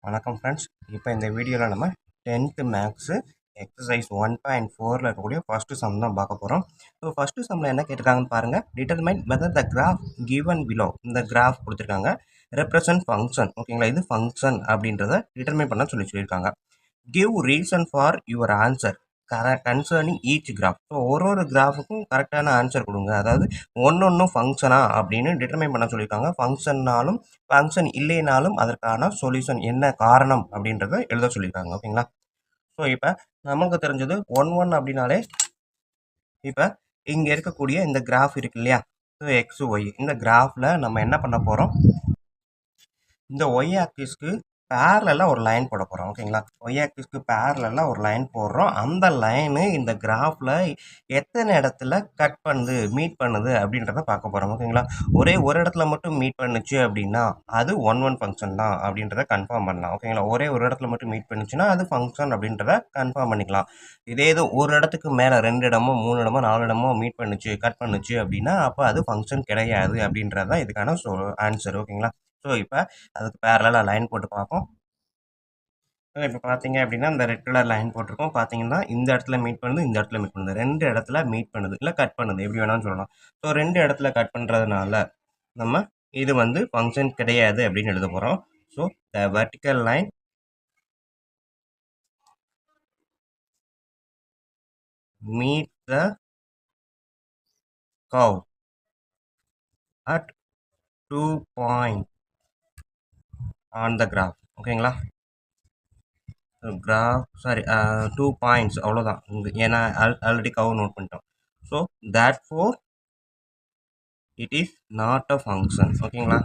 வணக்கம் ஃப்ரெண்ட்ஸ். இப்போ இந்த வீடியோவில் நம்ம 10th மேக்ஸு எக்ஸசைஸ் 1.4ல் இருக்கக்கூடிய ஃபஸ்ட்டு சம் தான் பார்க்க போகிறோம். ஸோ ஃபஸ்ட்டு சம்மில் என்ன கேட்டிருக்காங்கன்னு பாருங்கள். Determine whether the graph given below. இந்த கிராஃப் கொடுத்துருக்காங்க. Represent function. ஓகேங்களா, இது ஃபங்க்ஷன் அப்படின்றத டிட்டர்மைன் பண்ண சொல்லியிருக்காங்க. Give reason for your answer concerning each graph. So ஒரு கிராஃபுக்கும் கரெக்டான ஆன்சர் கொடுங்க. அதாவது ஒன்று ஃபங்க்ஷனா அப்படின்னு டிட்டர்மைன் பண்ண சொல்லியிருக்காங்க. ஃபங்க்ஷன்னாலும் ஃபங்க்ஷன் இல்லைனாலும் அதற்கான சொல்யூஷன் என்ன காரணம் அப்படின்றத எழுத சொல்லியிருக்காங்க. ஓகேங்களா. ஸோ இப்போ நமக்கு தெரிஞ்சது ஒன் அப்படின்னாலே இப்போ இங்கே இருக்கக்கூடிய இந்த கிராஃப் இருக்கு இல்லையா, ஸோ எக்ஸ் ஒய், இந்த கிராஃபில் நம்ம என்ன பண்ண போகிறோம், இந்த ஒய் ஆக்சிஸ்க்கு பேரலாக ஒரு லைன் போட போகிறோம். ஓகேங்களா, ஒய் ஆக்சிஸ்க்கு பேரலாக ஒரு லைன் போடுறோம். அந்த லைனு இந்த கிராஃபில் எத்தனை இடத்துல கட் பண்ணுது, மீட் பண்ணுது அப்படின்றத பார்க்க போகிறோம். ஓகேங்களா, ஒரே ஒரு இடத்துல மட்டும் மீட் பண்ணுச்சு அப்படின்னா அது ஒன் ஃபங்க்ஷன் தான் அப்படின்றத கன்ஃபார்ம் பண்ணலாம். ஓகேங்களா, ஒரே ஒரு இடத்துல மட்டும் மீட் பண்ணுச்சுன்னா அது ஃபங்க்ஷன் அப்படின்றத கன்ஃபார்ம் பண்ணிக்கலாம். இதே இது ஒரு இடத்துக்கு மேலே 2 இடமோ 3 இடமோ 4 இடமோ மீட் பண்ணுச்சு, கட் பண்ணுச்சு அப்படின்னா அப்போ அது ஃபங்க்ஷன் கிடையாது அப்படின்றது தான் இதுக்கான ஆன்சர். ஓகேங்களா, ஸோ இப்போ அதுக்கு பேரலாக லைன் போட்டு பார்ப்போம். இப்போ பார்த்தீங்க அப்படின்னா இந்த ரெட் கலர் லைன் போட்டிருக்கோம். பார்த்தீங்கன்னா இந்த இடத்துல மீட் பண்ணுது, இந்த இடத்துல மீட் பண்ணுது, 2 இடத்துல மீட் பண்ணுது, இல்லை கட் பண்ணுது, எப்படி வேணாலும் சொல்லலாம். ஸோ 2 இடத்துல கட் பண்ணுறதுனால நம்ம இது வந்து ஃபங்க்ஷன் கிடையாது அப்படின்னு எழுத போகிறோம். So the vertical line meet the curve at 2 points on the graph. ஓகேங்களா, கிராஃப் சாரி 2 பாயிண்ட்ஸ் அவ்வளோதான். ஏன்னா ஆல்ரெடி கவ் நோட் பண்ணிட்டோம். So that four it is not a function. ஓகேங்களா,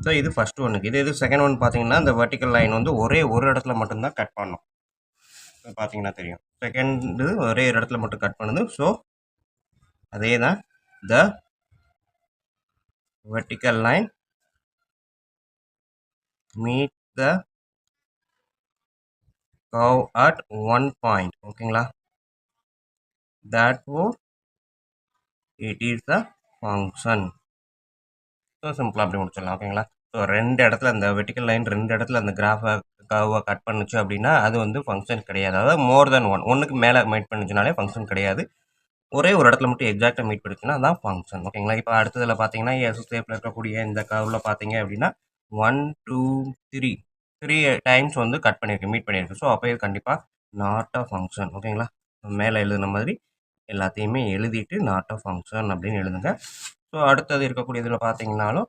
ஸோ இது ஃபஸ்ட் ஒன்றுக்கு. இது செகண்ட் ஒன் பார்த்தீங்கன்னா இந்த வெர்டிக்கல் லைன் வந்து ஒரே ஒரு இடத்துல மட்டும்தான் கட் பண்ணோம். பார்த்தீங்கன்னா தெரியும், செகண்டு ஒரே ஒரு இடத்துல மட்டும் கட் பண்ணுது. ஸோ அதே தான் த vertical line meet the curve at 1 point. ஓகேங்களா, therefore it is a function. So சிம்பிளாக அப்படி முடிச்சிடலாம். ஓகேங்களா, ஸோ 2 இடத்துல அந்த வெர்டிக்கல் லைன் 2 இடத்துல அந்த கிராஃபை கர்வை கட் பண்ணுச்சு அப்படின்னா அது வந்து ஃபங்க்ஷன் கிடையாது. அதாவது மோர் தென் ஒன்றுக்கு மேலே மீட் பண்ணுச்சுனாலே ஃபங்க்ஷன் கிடையாது. ஒரே ஒரு இடத்துல மட்டும் எக்ஸாக்டாக மீட் பண்ணிச்சுன்னா அதான் ஃபங்க்ஷன். ஓகேங்களா, இப்போ அடுத்ததில் பார்த்தீங்கன்னா எஸ் ஷேப்பில் இருக்கக்கூடிய இந்த கர்வில் பார்த்தீங்க அப்படின்னா 1 2 3 டைம்ஸ் வந்து கட் பண்ணியிருக்கு, மீட் பண்ணியிருக்கு. ஸோ அப்போ இது கண்டிப்பாக நாட் அ ஃபங்க்ஷன். ஓகேங்களா, மேலே எழுதுன மாதிரி எல்லாத்தையுமே எழுதிட்டு நாட் அ ஃபங்க்ஷன் அப்படின்னு எழுதுங்க. ஸோ அடுத்தது இருக்கக்கூடிய இதில் பார்த்தீங்கன்னாலும்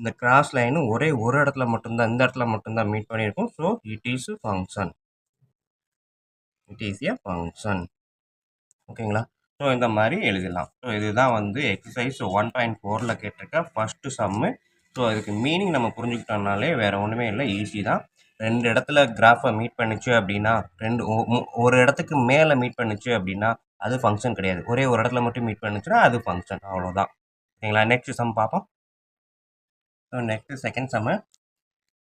இந்த கிராஸ் லைனு ஒரே ஒரு இடத்துல மட்டும்தான், இந்த இடத்துல மட்டும்தான் மீட் பண்ணியிருக்கும். So it is function, it is a function. ஓகேங்களா, ஸோ இந்த மாதிரி எழுதிடலாம். ஸோ இதுதான் வந்து எக்ஸசைஸ் 1.4ல் கேட்டிருக்க ஃபஸ்ட்டு சம்மு. ஸோ இதுக்கு மீனிங் நம்ம புரிஞ்சுக்கிட்டோம்னாலே வேறு ஒன்றுமே இல்லை, ஈஸி தான். 2 இடத்துல கிராஃபை மீட் பண்ணிச்சு அப்படின்னா ஒரு இடத்துக்கு மேலே மீட் பண்ணிச்சு அப்படின்னா அது ஃபங்க்ஷன் கிடையாது. ஒரே ஒரு இடத்துல மட்டும் மீட் பண்ணுச்சுன்னா அது ஃபங்க்ஷன், அவ்வளோதான். ஓகேங்களா, நெக்ஸ்ட் சம் பார்ப்போம். So next second Jammu,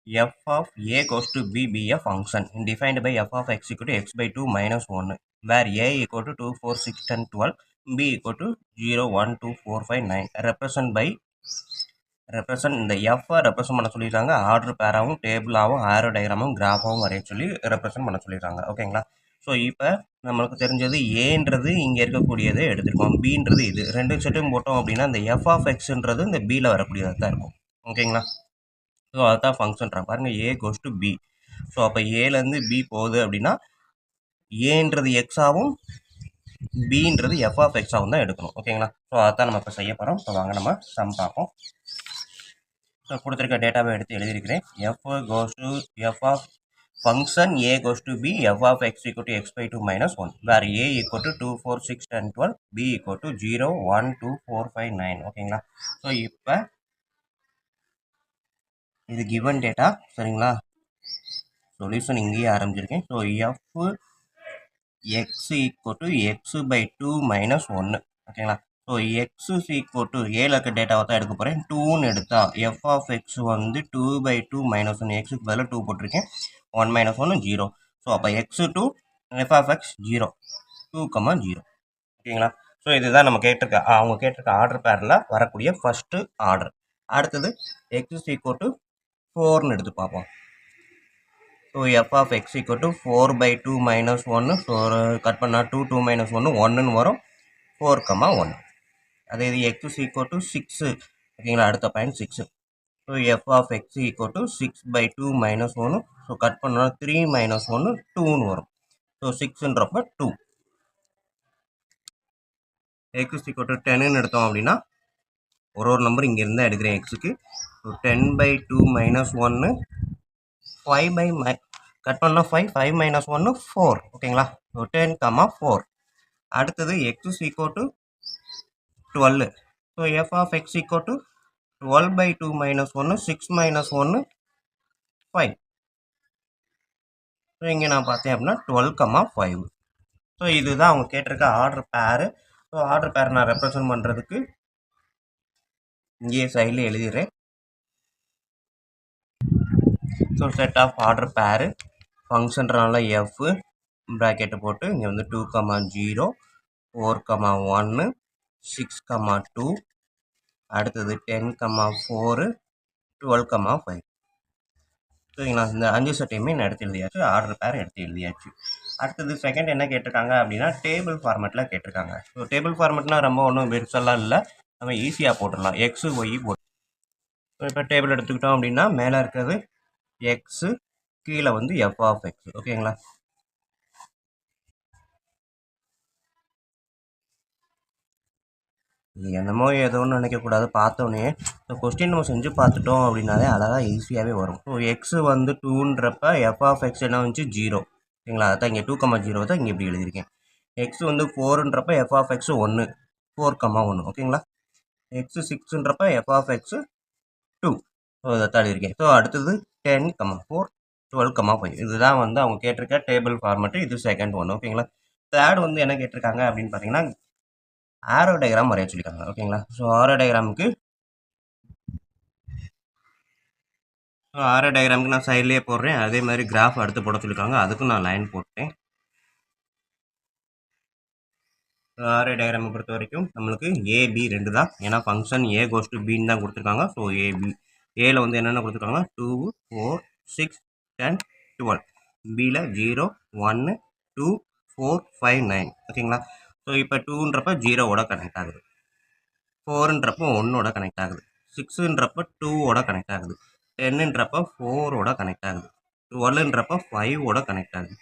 f of a goes to b be a function defined by f of x equal to x by 2 minus 1, where a equal to 2 4 6 10 12, b equal to 0 1 2 4 5 9. Represent இந்த எஃப்பை represent பண்ண சொல்லியிருக்காங்க. Order பேராகவும் டேபிளாகவும் ஆரோ டயக்ராமும் கிராஃபாகவும் வரைய சொல்லி represent பண்ண சொல்லியிருக்காங்க. ஓகேங்களா, so இப்போ நம்மளுக்கு தெரிஞ்சது ஏன்றது இங்கே இருக்கக்கூடியது எடுத்துருக்கோம், பின்றது இது ரெண்டு செட்டும் போட்டோம் அப்படின்னா இந்த எஃப் ஆஃப் எக்ஸ்ன்றது இந்த பியில் வரக்கூடியதாக தான் இருக்கும். ஓகேங்களா, ஸோ அதுதான் ஃபங்க்ஷன்றாங்க பாருங்கள், ஏ கோஸ் டு பி. ஸோ அப்போ ஏலேருந்து பி போகுது அப்படின்னா ஏன்றது எக்ஸாகவும் பின்றது எஃப் ஆஃப் எக்ஸாகவும் தான் எடுக்கணும். ஓகேங்களா, ஸோ அதான் நம்ம இப்போ செய்ய போகிறோம். ஸோ வாங்க நம்ம சம் பார்ப்போம். ஸோ கொடுத்துருக்க டேட்டாவை எடுத்து எழுதியிருக்கிறேன். F goes to F of function A goes to B F of X equal to X by 2 minus 1, where A equal to 2 4 6 10 12, B equal to 0 1 2 4 5 9. ஓகேங்களா, ஸோ இப்போ இது கிவன் டேட்டா. சரிங்களா, சொல்யூஷன் இங்கேயே ஆரம்பிச்சிருக்கேன். So F X equal to X by 2 minus 1. ஓகேங்களா, so X equal to ஏல இருக்க டேட்டாவை தான் எடுக்க போகிறேன். 2ன்னு எடுத்தா எஃப் ஆஃப் எக்ஸ் வந்து 2 by 2 minus 1, எக்ஸுக்கு பதிலாக 2 போட்டிருக்கேன். 1 minus 1 0. ஸோ அப்போ X to F of X 0 2, 0. ஓகேங்களா, ஸோ இதுதான் நம்ம அவங்க கேட்டிருக்க ஆர்டர் பேரில் வரக்கூடிய ஃபஸ்ட்டு ஆர்டர். அடுத்தது எக்ஸ் ஈக்குவல் டு 4ன்னு எடுத்து பார்ப்போம். So F of X equal to 4/2 minus 1. So cut பண்ணால் 2 2 மைனஸ் 1 1ன்னு வரும். 4,1. அதே இது எக்ஸ் ஈக்குவல் டு 6. ஓகேங்களா, அடுத்த point 6. So F of X equal to 6/2 minus 1. So cut பண்ணால் 3 மைனஸ் 1 2ன்னு வரும். ஸோ 6ன்றப்ப 2. எக்ஸ் ஈக்குவல் டு 10ன்னு எடுத்தோம் அப்படின்னா ஒரு நம்பர் இங்கே இருந்தால் எடுக்கிறேன் எக்ஸுக்கு. ஸோ 10/2 மைனஸ் 1 5 கட் பண்ணால் 5 மைனஸ் 1 4. ஓகேங்களா, ஸோ 10,4. அடுத்தது X equal to 12. So F of X equal to 12/2 minus 1 6 minus 1 5. So இங்கே நான் பார்த்தேன் அப்படின்னா 12,5. ஸோ இதுதான் அவங்க கேட்டிருக்க ஆர்டர் பேரு. ஸோ ஆர்டர் பேர் நான் ரெப்ரசன்ட் பண்ணுறதுக்கு இங்கே சைடில் எழுதிடுறேன். ஸோ செட் ஆஃப் ஆர்டர் பேரு ஃபங்க்ஷன்றனால எஃப் ப்ராக்கெட்டை போட்டு இங்கே வந்து 2,0 4,1 6,2 அடுத்தது 10,4 12,5. சரிங்களா, இந்த 5 செட்டையுமே நான் எடுத்து எழுதியாச்சு. ஆர்டர் பேர் எடுத்து எழுதியாச்சு. அடுத்தது செகண்ட் என்ன கேட்டிருக்காங்க அப்படின்னா டேபிள் ஃபார்மேட்டில் கேட்டிருக்காங்க. ஸோ டேபிள் ஃபார்மேட்னா ரொம்ப ஒன்றும் பெருசெல்லாம் இல்லை, நம்ம ஈஸியாக போட்டுடலாம். எக்ஸு ஒய் போட்டு இப்போ டேபிள் எடுத்துக்கிட்டோம் அப்படின்னா மேலே இருக்கிறது எக்ஸு, கீழே வந்து எஃப் ஆஃப் எக்ஸ். ஓகேங்களா, இது என்னமோ ஏதோன்னு நினைக்கக்கூடாது. பார்த்தோன்னே ஸோ கொஸ்டின் நம்ம செஞ்சு பார்த்துட்டோம் அப்படின்னாலே அழகாக ஈஸியாகவே வரும். ஸோ எக்ஸு வந்து 2ன்றப்ப எஃப் ஆஃப் எக்ஸ் என்ன வந்துச்சு 0. ஓகேங்களா, அதான் இங்கே 2,0 தான் இங்கே இப்படி எழுதியிருக்கேன். எக்ஸ் வந்து 4ன்றப்ப எஃப் ஆஃப் எக்ஸ் 1 4,1. ஓகேங்களா, எக்ஸு 6ன்றப்ப எஃப் ஆஃப் எக்ஸு 2. ஸோ இதை தான் எழுதியிருக்கேன். ஸோ அடுத்தது 10,4 12,5. இதுதான் வந்து அவங்க கேட்டிருக்க டேபிள் ஃபார்மேட்டு. இது செகண்ட் ஒன்று. ஓகேங்களா, தேர்ட் வந்து என்ன கேட்டிருக்காங்க அப்படின்னு பார்த்தீங்கன்னா ஆரோ டயக்ராம் வரைய சொல்லியிருக்காங்க. ஓகேங்களா, ஸோ ஆரோ டயக்ராமுக்கு நான் சைட்லேயே போடுறேன். அதே மாதிரி கிராஃப் அடுத்து போட சொல்லியிருக்காங்க, அதுக்கும் நான் லைன் போட்டேன். ஆரோ டயக்ராமை பொறுத்த வரைக்கும் நம்மளுக்கு ஏபி 2 தான். ஏன்னா ஃபங்க்ஷன் ஏ கோஸ் டு பின்னு தான் கொடுத்துருக்காங்க. ஸோ ஏபி ஏல வந்து என்னென்ன கொடுத்துருக்காங்க 2 4 6 10 12. பியில் 0 1 2 4 5 9. ஓகேங்களா, ஸோ இப்போ 2ன்றப்ப 0வோட கனெக்ட் ஆகுது, 4ன்றப்போ 1ஓட கனெக்ட் ஆகுது, 6ன்றப்ப 2ஓட கனெக்ட் ஆகுது, 10ன்றப்ப 4ஓட கனெக்ட் ஆகுது, 12ன்றப்ப 5ஓட கனெக்ட் ஆகுது,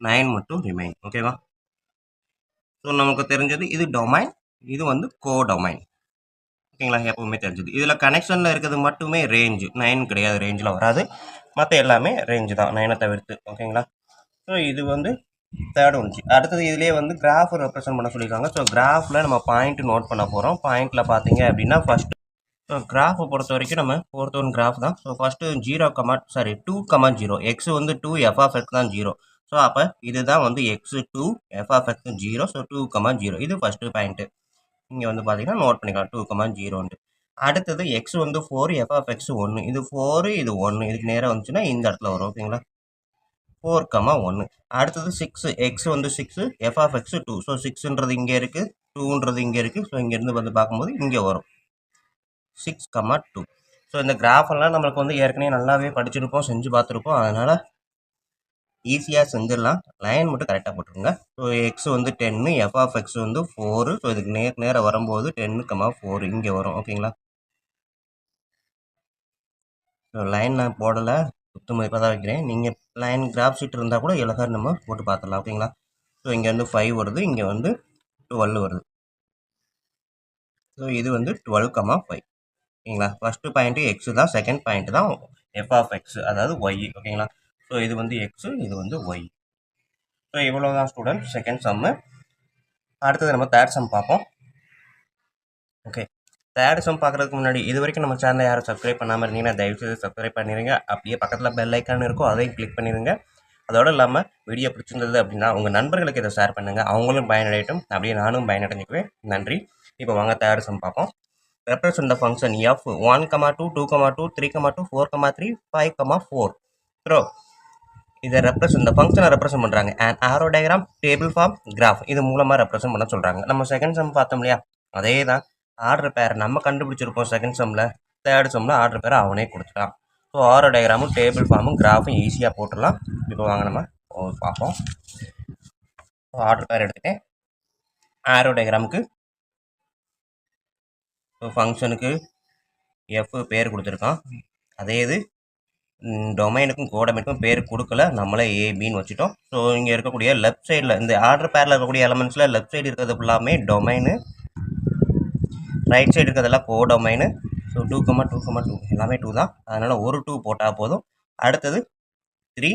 9 மட்டும் ரிமைன். ஓகேவா, ஸோ நமக்கு தெரிஞ்சது இது டொமைன், இது வந்து கோ டொமைன். ஓகேங்களா, எப்பவுமே தெரிஞ்சது. இதில் கனெக்ஷனில் இருக்கிறது மட்டுமே ரேஞ்சு, 9 கிடையாது, ரேஞ்சில் வராது. மற்ற எல்லாமே ரேஞ்சு தான், 9 தவிர்த்து. ஓகேங்களா, ஸோ இது வந்து தேர்ட் ஒன்று. அடுத்தது இதுலேயே வந்து கிராஃப் ரெப்ரசன்ட் பண்ண சொல்லியிருக்காங்க. ஸோ கிராஃபில் நம்ம பாயிண்ட் நோட் பண்ண போகிறோம். பாயிண்டில் பார்த்தீங்க அப்படின்னா ஃபஸ்ட்டு ஸோ கிராஃபை பொறுத்த வரைக்கும் நம்ம ஃபோர்த் ஒன் கிராஃப் தான். ஸோ ஃபஸ்ட்டு 2,0 எக்ஸ் வந்து 2 எஃப் ஆஃப் எக்ஸ் தான் 0. ஸோ அப்போ இதுதான் வந்து X 2 F of X 0. So 2,0 இது ஃபஸ்ட்டு பாயிண்ட்டு. இங்கே வந்து பார்த்தீங்கன்னா நோட் பண்ணிக்கலாம் 2,0. அடுத்தது எக்ஸ் வந்து 4 எஃப் ஆஃப் எக்ஸ் 1. இது 4 இது 1 இதுக்கு நேராக வந்துச்சுன்னா இந்த இடத்துல வரும். ஓகேங்களா, 4,1. அடுத்தது 6 எக்ஸ் வந்து 6 எஃப் ஆஃப் எக்ஸ் 2. ஸோ 6ன்றது இங்கே இருக்குது, 2ன்றது இங்கே இருக்குது. ஸோ இங்கேருந்து வந்து பார்க்கும்போது இங்கே வரும் 6,2. ஸோ இந்த கிராஃபெல்லாம் நம்மளுக்கு வந்து ஏற்கனவே நல்லாவே படிச்சிருப்போம், செஞ்சு பார்த்துருப்போம். அதனால் ஈஸியாக செஞ்சிடலாம். லைன் மட்டும் கரெக்டாக போட்டுருங்க. ஸோ எக்ஸ் வந்து 10, எஃப் ஆஃப் எக்ஸ் வந்து 4. ஸோ இதுக்கு நேராக வரும்போது 10,4 இங்கே வரும். ஓகேங்களா, ஸோ லைன் நான் போடலை, குத்து மதிப்பாக தான் வைக்கிறேன். நீங்கள் லைன் கிராஃப் ஷீட் இருந்தால் கூட எவ்வளோ நம்ம போட்டு பார்த்துடலாம். ஓகேங்களா, ஸோ இங்கே வந்து 5 வருது, இங்கே வந்து 12 வருது. ஸோ இது வந்து 12,5. ஓகேங்களா, ஃபஸ்ட்டு பாயிண்ட்டு எக்ஸு தான், செகண்ட் பாயிண்ட்டு தான் எஃப் ஆஃப் எக்ஸ், அதாவது ஒய். ஓகேங்களா, ஸோ இது வந்து எக்ஸு, இது வந்து ஒய். ஸோ இவ்வளோ தான் ஸ்டூடெண்ட் செகண்ட் சம்மு. அடுத்தது நம்ம தேர்ட் சம் பார்ப்போம். ஓகே, தேர்ட் சம் பார்க்குறதுக்கு முன்னாடி இது வரைக்கும் நம்ம சேனலை யாரும் சப்ஸ்கிரைப் பண்ணாமல் இருந்தீங்கன்னா தயவுசெய்து சப்ஸ்கிரைப் பண்ணிடுங்க. அப்படியே பக்கத்தில் பெல் ஐக்கான் இருக்கும், அதையும் கிளிக் பண்ணிடுங்க. அதோடு இல்லாமல் வீடியோ பிடிச்சிருந்தது அப்படின்னா உங்கள் நண்பர்களுக்கு இதை ஷேர் பண்ணுங்கள், அவங்களும் பயனடையட்டும், அப்படியே நானும் பயனடைஞ்சிக்குவேன். நன்றி. இப்போ வாங்க தேர்ட் சம் பார்ப்போம். Represent the function f 1,2 2,2 3,2 4,3 5,4. So இதை இந்த ஃபங்க்ஷனை ரெப்ரசன்ட் பண்ணுறாங்க. And arrow diagram, table form, graph இது மூலமாக ரெப்ரசன்ட் பண்ண சொல்கிறாங்க. நம்ம செகண்ட் சம் பார்த்தோம் இல்லையா, அதே தான். ஆர்டர் பேர் நம்ம கண்டுபிடிச்சிருப்போம் செகண்ட் சம்மில். தேர்ட் சம்மில் ஆர்டர் பேரை அவனே கொடுத்துட்டான். ஸோ ஆரோ டயக்ராமும் டேபிள் ஃபார்மும் கிராஃபும் ஈஸியாக போட்டுடலாம். இப்போ வாங்க நம்ம பார்ப்போம். ஸோ ஆர்டர் பேர் எடுத்துகிட்டேன். ஆரோ டயக்ராமுக்கு ஸோ ஃபங்க்ஷனுக்கு எஃப் பேர் கொடுத்துருக்கான். அதே இது டொமைனுக்கும் கோடமைனுக்கும் பேர் கொடுக்கல, நம்மளே ஏபின்னு வச்சுட்டோம். ஸோ இங்கே இருக்கக்கூடிய லெஃப்ட் சைடில் இந்த ஆர்டர் பேரில் இருக்கக்கூடிய எலமெண்ட்ஸில் லெஃப்ட் சைடு இருக்கிறது ஃபுல்லாமே டொமைனு, ரைட் சைடு இருக்கிறதெல்லாம் கோடொமைனு. ஸோ 2,2,2 எல்லாமே 2 தான். அதனால் ஒரு 2 போட்டால் போதும். அடுத்தது 3,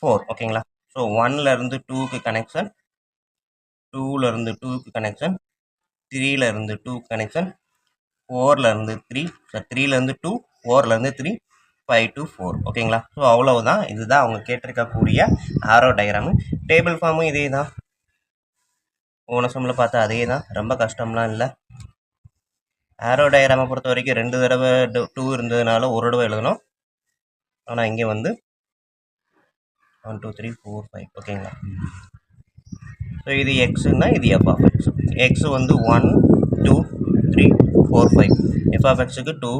4 ஓகேங்களா. ஸோ 1லேருந்து 2க்கு கனெக்ஷன், 2லேருந்து 2க்கு கனெக்ஷன், 3லேருந்து 2க்கு கனெக்ஷன், 4லேருந்து 3, 3லேருந்து 2, 4லேருந்து 3, 5 to 4 ஓகேங்களா. ஸோ அவ்வளவுதான். இதுதான் அவங்க கேட்டிருக்கக்கூடிய ஆரோ டயக்ராமு. டேபிள் ஃபார்மும் இதே தான், போன சம்மில் பார்த்தா அதே தான், ரொம்ப கஷ்டம்லாம் இல்லை. ஆரோ டயக்ராமை பொறுத்த வரைக்கும் 2 தடவை 2 இருந்ததுனால ஒரு தடவை எழுதணும். ஆனால் இங்கே வந்து 1 2 3 4 5 ஓகேங்களா. ஸோ இது எக்ஸுன்னா இது எஃப் ஆஃப் எக்ஸ். எக்ஸு வந்து 1 2 3 4 5. எஃப் ஆஃப் எக்ஸுக்கு 2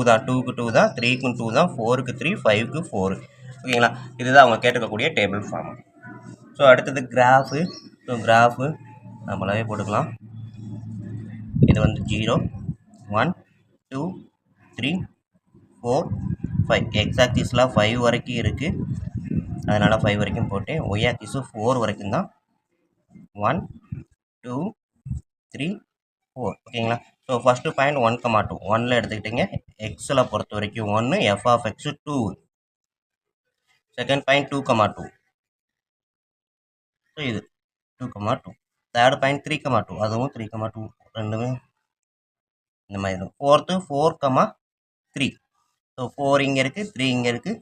தான், 2க்கு 2 தான், 3க்கும் 2 தான், 4க்கு 3, 5க்கு 4 ஓகேங்களா. இதுதான் அவங்க கேட்டிருக்கக்கூடிய டேபிள் ஃபார்ம். ஸோ அடுத்தது கிராஃபு. ஸோ கிராஃபு நம்மளாவே போட்டுக்கலாம். இது வந்து 0 1 2 3 4 5. எக்ஸ் ஆக்சிஸில் 5 வரைக்கும் இருக்குது, அதனால் 5 வரைக்கும் போட்டேன். ஒய் ஆக்சிஸு 4 வரைக்கும் தான். 1 2 3 4 ஓகேங்களா. ஸோ ஃபஸ்ட்டு பாயிண்ட் 1,2 1ல் எடுத்துக்கிட்டிங்க. எக்ஸில் பொறுத்த வரைக்கும் 1, f of x 2. Second point 2,2. So இது 2,2. தேர்ட் பாயிண்ட் 3,2, அதுவும் 3,2, ரெண்டுமே இந்த மாதிரி இருக்கும். ஃபோர்த்து 4,3. ஸோ 4 இங்கே இருக்குது, 3 இங்கே இருக்குது,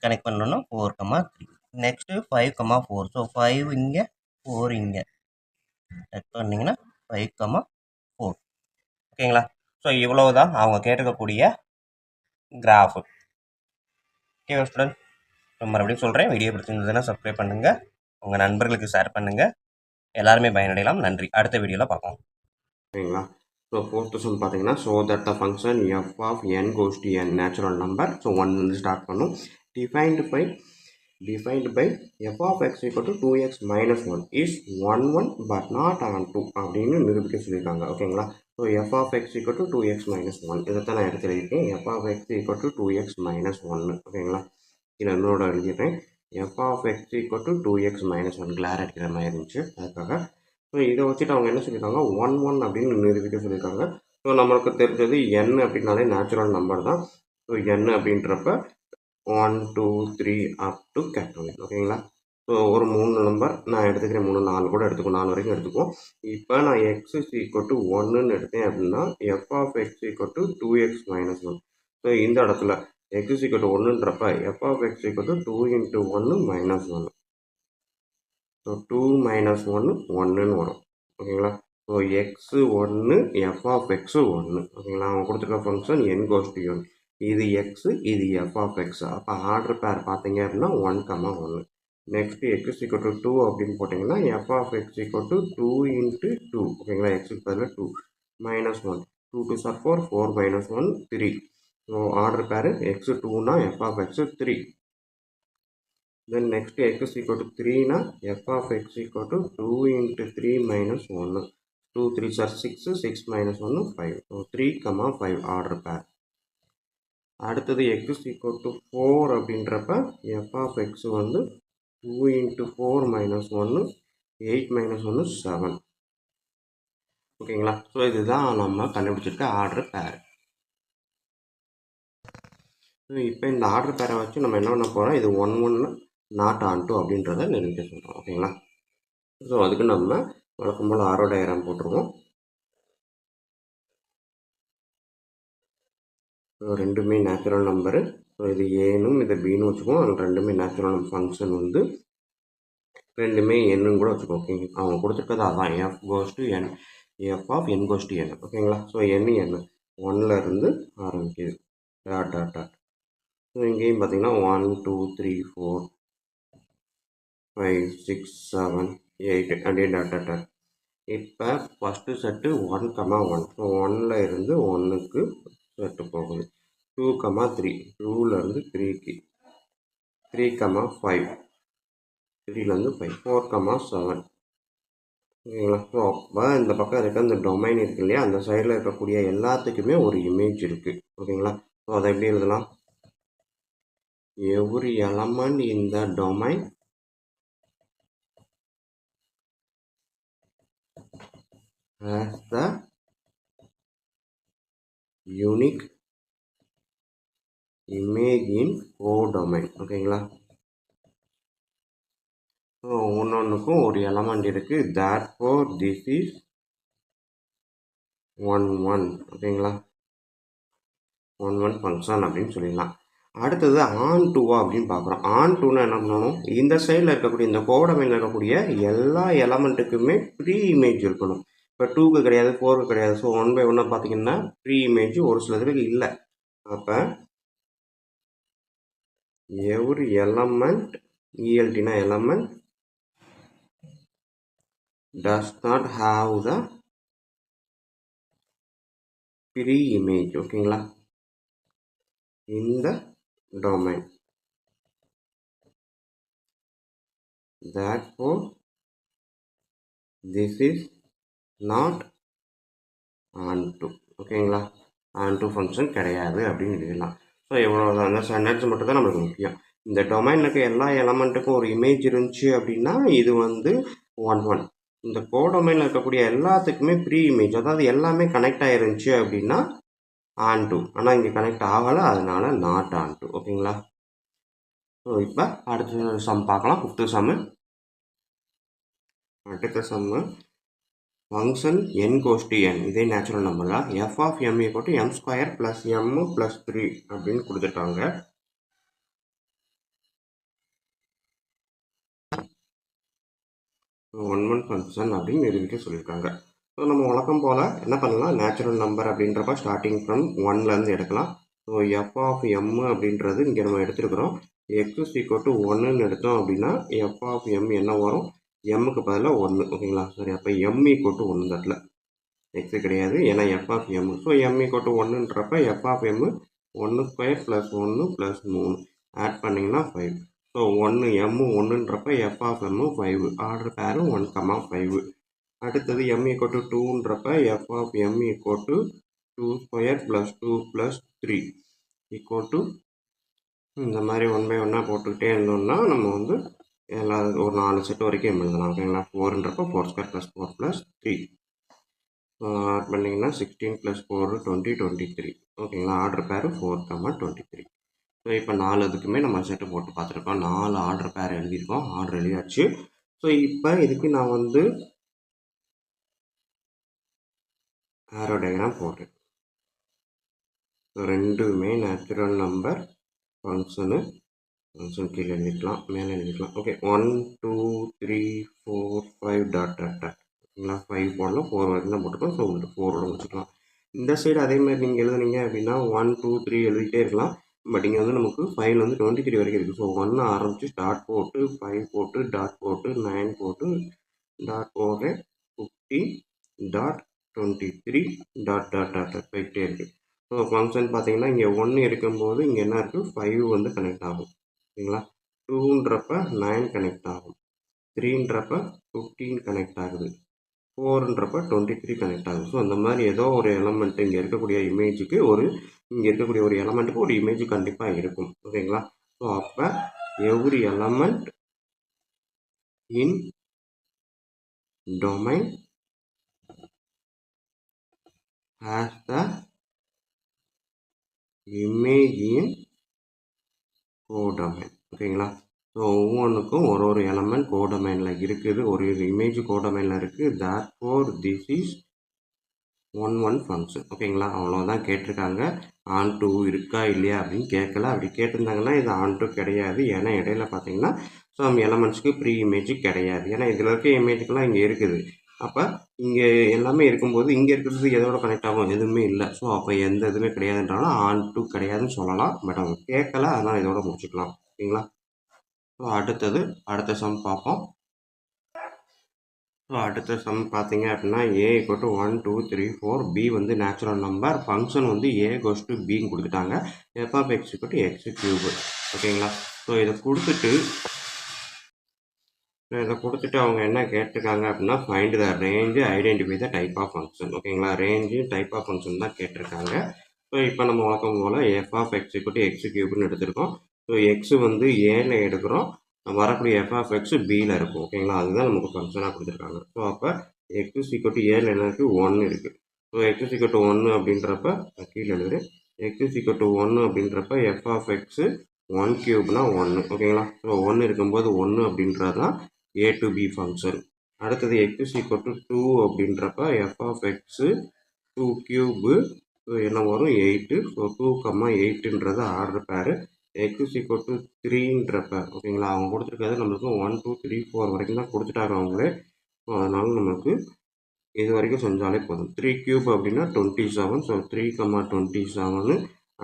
கனெக்ட் பண்ணணும்னா 4,3. நெக்ஸ்ட்டு 5,4. ஸோ 5 இங்கே, 4 இங்கே, கனெக்ட் பண்ணிங்கன்னா 5,4 ஓகேங்களா. ஸோ இவ்வளவு தான் அவங்க கேட்டிருக்கக்கூடிய கிராஃபு. ஓகே ஸ்டூடெண்ட், மறுபடியும் சொல்கிறேன், வீடியோ பிடிச்சிருந்ததுன்னா சப்ஸ்கிரைப் பண்ணுங்கள், உங்கள் நண்பர்களுக்கு ஷேர் பண்ணுங்கள், எல்லாருமே பயனடையலாம். நன்றி. அடுத்த வீடியோவில் பார்ப்போம். ஓகேங்களா. ஸோ ஃபோர்த் சம் பார்த்தீங்கன்னா, so that the function f of n goes to n natural number. So 1 வந்து ஸ்டார்ட் பண்ணும். Defined by f of X equal to 2x minus 1 is 1 1 but not on 2 அப்படின்னு நிரூபிக்க சொல்லியிருக்காங்க. ஓகேங்களா. So F of X equal to 2x minus 1 இதைத்தான் நான் எடுத்து எழுதியிருக்கேன். F of X equal to 2x minus 1 ஓகேங்களா. இதை என்னோட எழுதிடுறேன். F of X equal to 2x minus 1 கிளார் அடிக்கிற மாதிரி இருந்துச்சு, அதுக்காக. ஸோ இதை வச்சுட்டு அவங்க என்ன சொல்லியிருக்காங்க, 1 1 அப்படின்னு நிரூபிக்க சொல்லியிருக்காங்க. ஸோ நம்மளுக்கு தெரிஞ்சது n அப்படின்னாலே நேச்சுரல் நம்பர் தான். ஸோ n அப்படின்றப்ப 1 2 3 அப் டு கேபிட்டல் N ஓகேங்களா. ஸோ ஒரு 3 நம்பர் நான் எடுத்துக்கிறேன், 3 4 கூட எடுத்துக்குவோம், 4 வரைக்கும் எடுத்துக்குவோம். இப்போ நான் எக்ஸ் இஸ் ஈக்குவல் டு 1ன்னு எடுத்தேன் அப்படின்னா f of X equal to 2x minus 1. So இந்த இடத்துல எக்ஸ் இஸ் ஈக்குவல் டு 1ன்றப்ப f of X equal to 2 into 1 minus 1. So 2 minus 1 1ன்னு வரும் ஓகேங்களா. So x 1, f of x 1 ஓகேங்களா. அவங்க கொடுத்துருக்க ஃபங்க்ஷன் என் கோஸ் டு என். இது எக்ஸு, இது எஃப் ஆஃப் எக்ஸ். அப்போ ஆர்டர் பேர் பார்த்தீங்க அப்படின்னா 1,1. நெக்ஸ்ட்டு எக்ஸ் ஈக்குவல் டு 2 அப்படின்னு போட்டிங்கன்னா f of X equal to 2 into 2 ஓகேங்களா. எக்ஸுக்கு பதில் 2 மைனஸ் 1. 2 2 சார் 4, 4 minus 1 3. So order pair x 2னா f of x 3. Then next x is equal to 3 na f of x equal to 2 into 3 minus 1. 2 3s are 6, 6 minus 1 5. So 3, 5 order pair. அடுத்தது x is equal to 4 அப்படின்றப்ப f of x வந்து 2 into 4 minus 1, 8 minus 1 7. ஓகேங்களா. So இதுதான் நம்ம கண்டுபிடிச்சிருக்க order பேர். So இப்போ இந்த order பேரை வச்சு நம்ம என்ன பண்ண போகிறோம், இது 1 1 நாட் ஆன் டூ அப்படின்றத நிரூபிக்க சொல்கிறோம் ஓகேங்களா. ஸோ அதுக்கு நம்ம வழக்கம் போல் ஆரோ டயக்ராம் போட்டுருவோம். ஸோ ரெண்டுமே நேச்சுரல் நம்பரு. ஸோ இது ஏனும் இது பின்னு வச்சுக்குவோம். அது ரெண்டுமே நேச்சுரல் ஃபங்க்ஷன் வந்து ரெண்டுமே என்னன்னு கூட வச்சுக்கோம். ஓகேங்க, அவங்க கொடுத்துருக்கது அதான் f goes to n, f of n goes to n ஓகேங்களா. ஸோ என்ன 1ல் இருந்து ஆரம்பிக்குது டாட் டாட் டாட். ஸோ இங்கேயும் பார்த்தீங்கன்னா 1 2 3 4 5 6 7 8 அப்படியே டாட் டாட் டாட். இப்போ ஃபஸ்ட்டு செட்டு 1,1. ஸோ 1ல் இருந்து 1க்கு செட்டு போகுது. 2, 3 2லேருந்து 3க்கு 3, 5 3லேருந்து 5 4, 7 ஓகேங்களா. ஸோ அப்போ இந்த பக்கம் இருக்க இந்த டொமைன் இருக்கு இல்லையா, அந்த சைடில் இருக்கக்கூடிய எல்லாத்துக்குமே ஒரு இமேஜ் இருக்குது. ஓகேங்களா. ஸோ அதை எப்படி எழுதலாம்? Every element in the domain has the unique image in codomain. ஓகேங்களா. ஸோ ஒன்றுக்கும் ஒரு எலமெண்ட் இருக்குது. therefore this is 1 ஓகேங்களா. 1 ஃபங்க்ஷன் அப்படின்னு சொல்லிடலாம். அடுத்தது ஆன் டூவா அப்படின்னு பார்க்குறோம். ஆன் டூனா என்ன பண்ணணும்? இந்த சைடில் இருக்கக்கூடிய இந்த கோடமையில் இருக்கக்கூடிய எல்லா எலமெண்ட்டுக்குமே ப்ரீ இமேஜ் இருக்கணும். இப்போ 2க்கு கிடையாது, 4க்கு கிடையாது. ஸோ 1 by 1 பார்த்தீங்கன்னா ப்ரீ இமேஜ் ஒரு சிலதுக்கு இல்லை. அப்போ எவ்ரி எலமெண்ட், ELTனா element does not have the pre-image. ஓகேங்களா. in the domain. Therefore this is not onto. ஓகேங்களா. onto ஃபங்க்ஷன் கிடையாது அப்படின்னு எழுதலாம். ஸோ எவ்வளோ அந்த ஸ்டாண்டர்ட்ஸ் மட்டும் தான் நம்மளுக்கு முக்கியம். இந்த டொமைனில் இருக்க எல்லா எலமெண்ட்டுக்கும் ஒரு இமேஜ் இருந்துச்சு அப்படின்னா இது வந்து 1 இந்த கோடொமைனில் இருக்கக்கூடிய எல்லாத்துக்குமே ப்ரீ இமேஜ், அதாவது எல்லாமே கனெக்ட் ஆகிருந்துச்சு அப்படின்னா ஆன்டு. ஆனால் இங்கே கனெக்ட் ஆகலை, அதனால நாட் ஆன்டு. ஓகேங்களா. ஸோ இப்போ அடுத்த சம் பார்க்கலாம். 5th sum. அடுத்த sum function n goes to n, இதே நேச்சுரல் நம்பர் தான். f of m equal to m square plus m plus 3 அப்படின்னு கொடுத்துருக்காங்க. ஒன் ஃபங்க்ஷன் அப்படின்னு நிரூபிக்க சொல்லியிருக்காங்க. ஸோ நம்ம வழக்கம் போல் என்ன பண்ணலாம்? நேச்சுரல் நம்பர் அப்படின்றப்ப ஸ்டார்டிங் ஃப்ரம் 1லேருந்து எடுக்கலாம். ஸோ எஃப் ஆஃப் எம் அப்படின்றது இங்கே நம்ம எடுத்துருக்குறோம். எக்ஸ் ஈக்குவல் டு 1ன்னு எடுத்தோம் அப்படின்னா எஃப் ஆஃப் எம் என்ன வரும்? எம்முக்கு பதிலாக 1. ஓகேங்களா. சரி, அப்போ எம் ஈக்குவல் டு 1 தட்டில் எக்ஸு கிடையாது, ஏன்னா f of m. So m equal to 1ன்றப்ப f of m 1 square plus 1 plus 3 add பண்ணிங்கன்னா 5. ஸோ 1 எம் 1ன்றப்ப f of m 5, order pair 1, 5. அடுத்தது எம் ஈக்குவல் டு 2ன்றப்ப f of m equal to 2 square plus 2 plus 3 equal to இந்த மாதிரி 1 by 1 போட்டுக்கிட்டே இருந்தோம்னா நம்ம வந்து எல்லா ஒரு 4 செட் வரைக்கும் எழுதலாம். ஓகேங்களா. 4ன்றப்ப 4 ஸ்கொயர் ப்ளஸ் 4 ப்ளஸ் 3 ஆட் பண்ணிங்கன்னா 16 ப்ளஸ் 4 20 23. ஓகேங்களா. ஆர்டர் பேரு 4, 23. ஸோ இப்போ 4 இதுக்குமே நம்ம செட்டு போட்டு பார்த்துருக்கோம். 4 ஆர்டர் பேர் எழுதியிருக்கோம். ஆர்டர் எழுதியாச்சு. ஸோ இப்போ இதுக்கு நான் வந்து ஆரோ டயக்ராம் போட்டேன். ஸோ ரெண்டுமே நேச்சுரல் நம்பர் ஃபங்க்ஷன் கீழே எழுதிக்கலாம், மேலே எழுதிக்கலாம். Okay, 1 2 3 4 5 dot dot dot. ஓகேங்களா. 5 போடலாம், 4 வரைக்கும் தான் போட்டுக்கலாம். ஸோ 4ஓட முடிச்சுக்கலாம். இந்த சைடு அதேமாதிரி நீங்கள் எழுதுனீங்க அப்படின்னா 1 2 3 எழுதிட்டே இருக்கலாம். பட் இங்கே வந்து நமக்கு 5 வந்து 23 வரைக்கும் இருக்குது. ஸோ 1 ஆரம்பித்து ஸ்டார்ட் போட்டு 5 போட்டு டாட் போட்டு 9 போட்டு டாட் போட்டு 50 dot 23 dot dot dot dot போயிட்டே இருக்குது. ஸோ ஃபங்க்ஷன் பார்த்தீங்கன்னா இங்கே 1 இருக்கும்போது இங்கே என்ன இருக்குது? 5 வந்து கனெக்ட் ஆகும். ஓகேங்களா. 2ன்றப்ப 9 கனெக்ட் ஆகும். 3ன்றப்ப 15 கனெக்ட் ஆகுது. 4ன்றப்ப 23 கனெக்ட் ஆகுது. ஸோ அந்த மாதிரி ஏதோ ஒரு எலமெண்ட் இங்கே இருக்கக்கூடிய இமேஜுக்கு இங்கே இருக்கக்கூடிய ஒரு எலமெண்ட்டுக்கு ஒரு இமேஜ் கண்டிப்பாக இருக்கும். ஓகேங்களா. ஸோ அப்போ every element in domain has the image in codomain. ஓகேங்களா. ஸோ ஒவ்வொன்றுக்கும் ஒரு எலமெண்ட் கோடொமைனில் இருக்குது, ஒரு இமேஜ் கோடொமைனில் இருக்குது. therefore this is 1 function. ஓகேங்களா. அவ்வளோதான் கேட்டிருக்காங்க. ஆன்டு இருக்கா இல்லையா அப்படின்னு கேட்கல. அப்படி கேட்டிருந்தாங்கன்னா இது ஆன்டு கிடையாது. ஏன்னா இடையில பார்த்தீங்கன்னா சம் எலமெண்ட்ஸ்க்கு ப்ரீ இமேஜ் கிடையாது. ஏன்னா இதில் இருக்க இமேஜுக்கெல்லாம் இங்கே இருக்குது. அப்போ இங்கே எல்லாமே இருக்கும்போது இங்கே இருக்கிறது எதோட கனெக்ட் ஆகும்? எதுவுமே இல்லை. ஸோ அப்போ எந்த இதுவுமே கிடையாதுன்றாலும் ஆன்டு கிடையாதுன்னு சொல்லலாம். பட் அவங்க கேட்கல, அதனால் இதோட முடிச்சுக்கலாம். ஓகேங்களா. ஸோ அடுத்த சம் பார்ப்போம். ஸோ ஸோ அடுத்த சம் பார்த்தீங்க அப்படின்னா ஏ ஈக்குவல் டு 1 2 3 4 பி வந்து நேச்சுரல் நம்பர் ஃபங்க்ஷன் வந்து ஏ கோஸ் டு பின்னு கொடுத்துட்டாங்க f of X equal to x cube ஓகேங்களா. ஸோ இதை கொடுத்துட்டு அவங்க என்ன கேட்டிருக்காங்க அப்படின்னா find the range identify the type of function ஓகேங்களா. ரேஞ்சு டைப் ஆஃப் ஃபங்க்ஷன் தான் கேட்டிருக்காங்க. ஸோ இப்போ நம்ம வழக்கம் போல் f of X equal to x கியூப்னு எடுத்திருக்கோம். ஸோ எக்ஸ் வந்து ஏல எடுக்கிறோம், வரக்கூடிய எஃப் ஆஃப் எக்ஸ் பியில் இருக்கும் ஓகேங்களா. அதுதான் நமக்கு ஃபங்க்ஷனாக கொடுத்துருக்காங்க. ஸோ அப்போ எக்ஸ் ஈக்குவல் டு ஏல என்ன இருக்குது 1 இருக்குது. ஸோ எக்ஸ் ஈக்குவல் டு 1 அப்படின்றப்ப கீழே எழுதுரு எக்ஸ் ஈக்குவல் டு 1 அப்படின்றப்ப எஃப் ஆஃப் எக்ஸு 1 கியூப்னா 1 ஓகேங்களா. ஸோ 1 இருக்கும்போது 1 அப்படின்றது தான் ஏ டு பி ஃபங்க்ஷன். அடுத்தது எக்ஸ் ஈக்குவல் டு 2 அப்படின்றப்ப எஃப் ஆஃப் எக்ஸு 2 கியூபு என்ன வரும் 8. ஸோ 2,8ன்றது ஆர்டர் பேரு. எக்ஸ் ஈக்குவல் டு 3ன்றப்ப ஓகேங்களா. அவங்க கொடுத்துருக்கிறது நம்மளுக்கு 1 2 3 4 வரைக்கும் தான் கொடுத்துட்டாங்க அவங்களே. ஸோ அதனால நமக்கு இது வரைக்கும் செஞ்சாலே போதும். 3 கியூப் அப்படின்னா 27. ஸோ 3,27.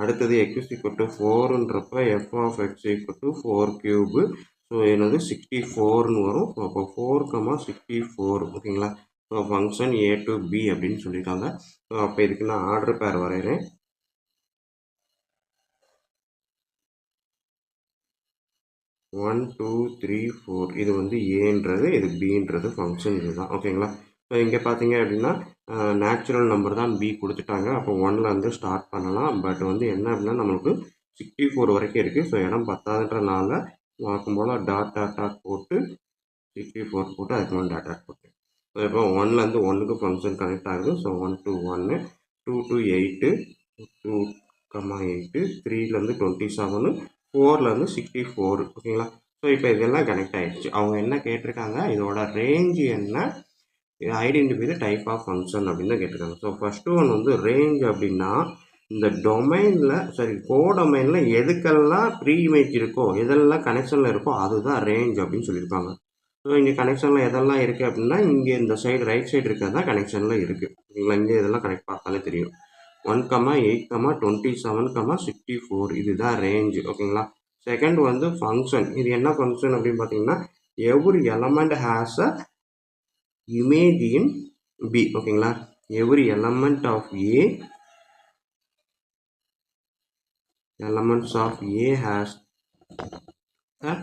அடுத்தது எக்ஸ் ஈக்குவல் டு 4ன்றப்ப f of X equal to 4 cube. So என்னது 64ன்னு வரும். ஸோ அப்போ 4,64 ஓகேங்களா. So function A to B அப்படின்னு சொல்லியிருக்காங்க. ஸோ அப்போ இதுக்கு நான் ஆர்டர் பேர் வரைகிறேன். 1 2 3 4 இது வந்து ஏன்றது, இது பின்றது ஃபங்க்ஷன் இதுதான் ஓகேங்களா. ஸோ இங்கே பார்த்தீங்க அப்படின்னா நேச்சுரல் நம்பர் தான் பி கொடுத்துட்டாங்க. அப்போ 1லேருந்து ஸ்டார்ட் பண்ணலாம். பட் வந்து என்ன அப்படின்னா நம்மளுக்கு 64 வரைக்கும் இருக்குது. ஸோ இடம் பத்தாதுன்றனால வழக்கம் போல் டாட் டாட் டாட் போட்டு 64 போட்டு அதுக்கு மேலே டாட் டாட் போட்டு ஸோ இப்போ 1லேருந்து 1க்கு ஃபங்க்ஷன் கனெக்ட் ஆகுது. ஸோ 1 to 1 2 to 8 2,8 3லேருந்து 27 4லேருந்து 64 ஓகேங்களா. ஸோ இப்போ இதெல்லாம் கனெக்ட் ஆகிடுச்சு. அவங்க என்ன கேட்டிருக்காங்க, இதோட ரேஞ்சு என்ன, identify the type of function அப்படின்னு தான் கேட்டிருக்காங்க. ஸோ ஃபஸ்ட்டு ஒன் வந்து ரேஞ்ச் அப்படின்னா இந்த டொமைனில் கோடொமைனில் எதுக்கெல்லாம் ப்ரீ இமேஜ் இருக்கோ எதெல்லாம் கனெக்ஷனில் இருக்கோ அதுதான் ரேஞ்ச் அப்படின்னு சொல்லியிருப்பாங்க. ஸோ இங்கே கனெக்ஷனில் எதெல்லாம் இருக்குது அப்படின்னா இங்கே இந்த சைடு ரைட் சைடு இருக்கிறது தான் கனெக்ஷனில் இருக்குது ஓகேங்களா. இங்கே இதெல்லாம் கனெக்ட் பார்த்தாலே தெரியும். 1,8, 27, 64 இதுதான் ரேஞ்சு ஓகேங்களா. செகண்ட் வந்து ஃபங்க்ஷன். இது என்ன ஃபங்க்ஷன் அப்படின்னு பார்த்தீங்கன்னா every element has a image in B ஓகேங்களா. Every element of A elements of A has a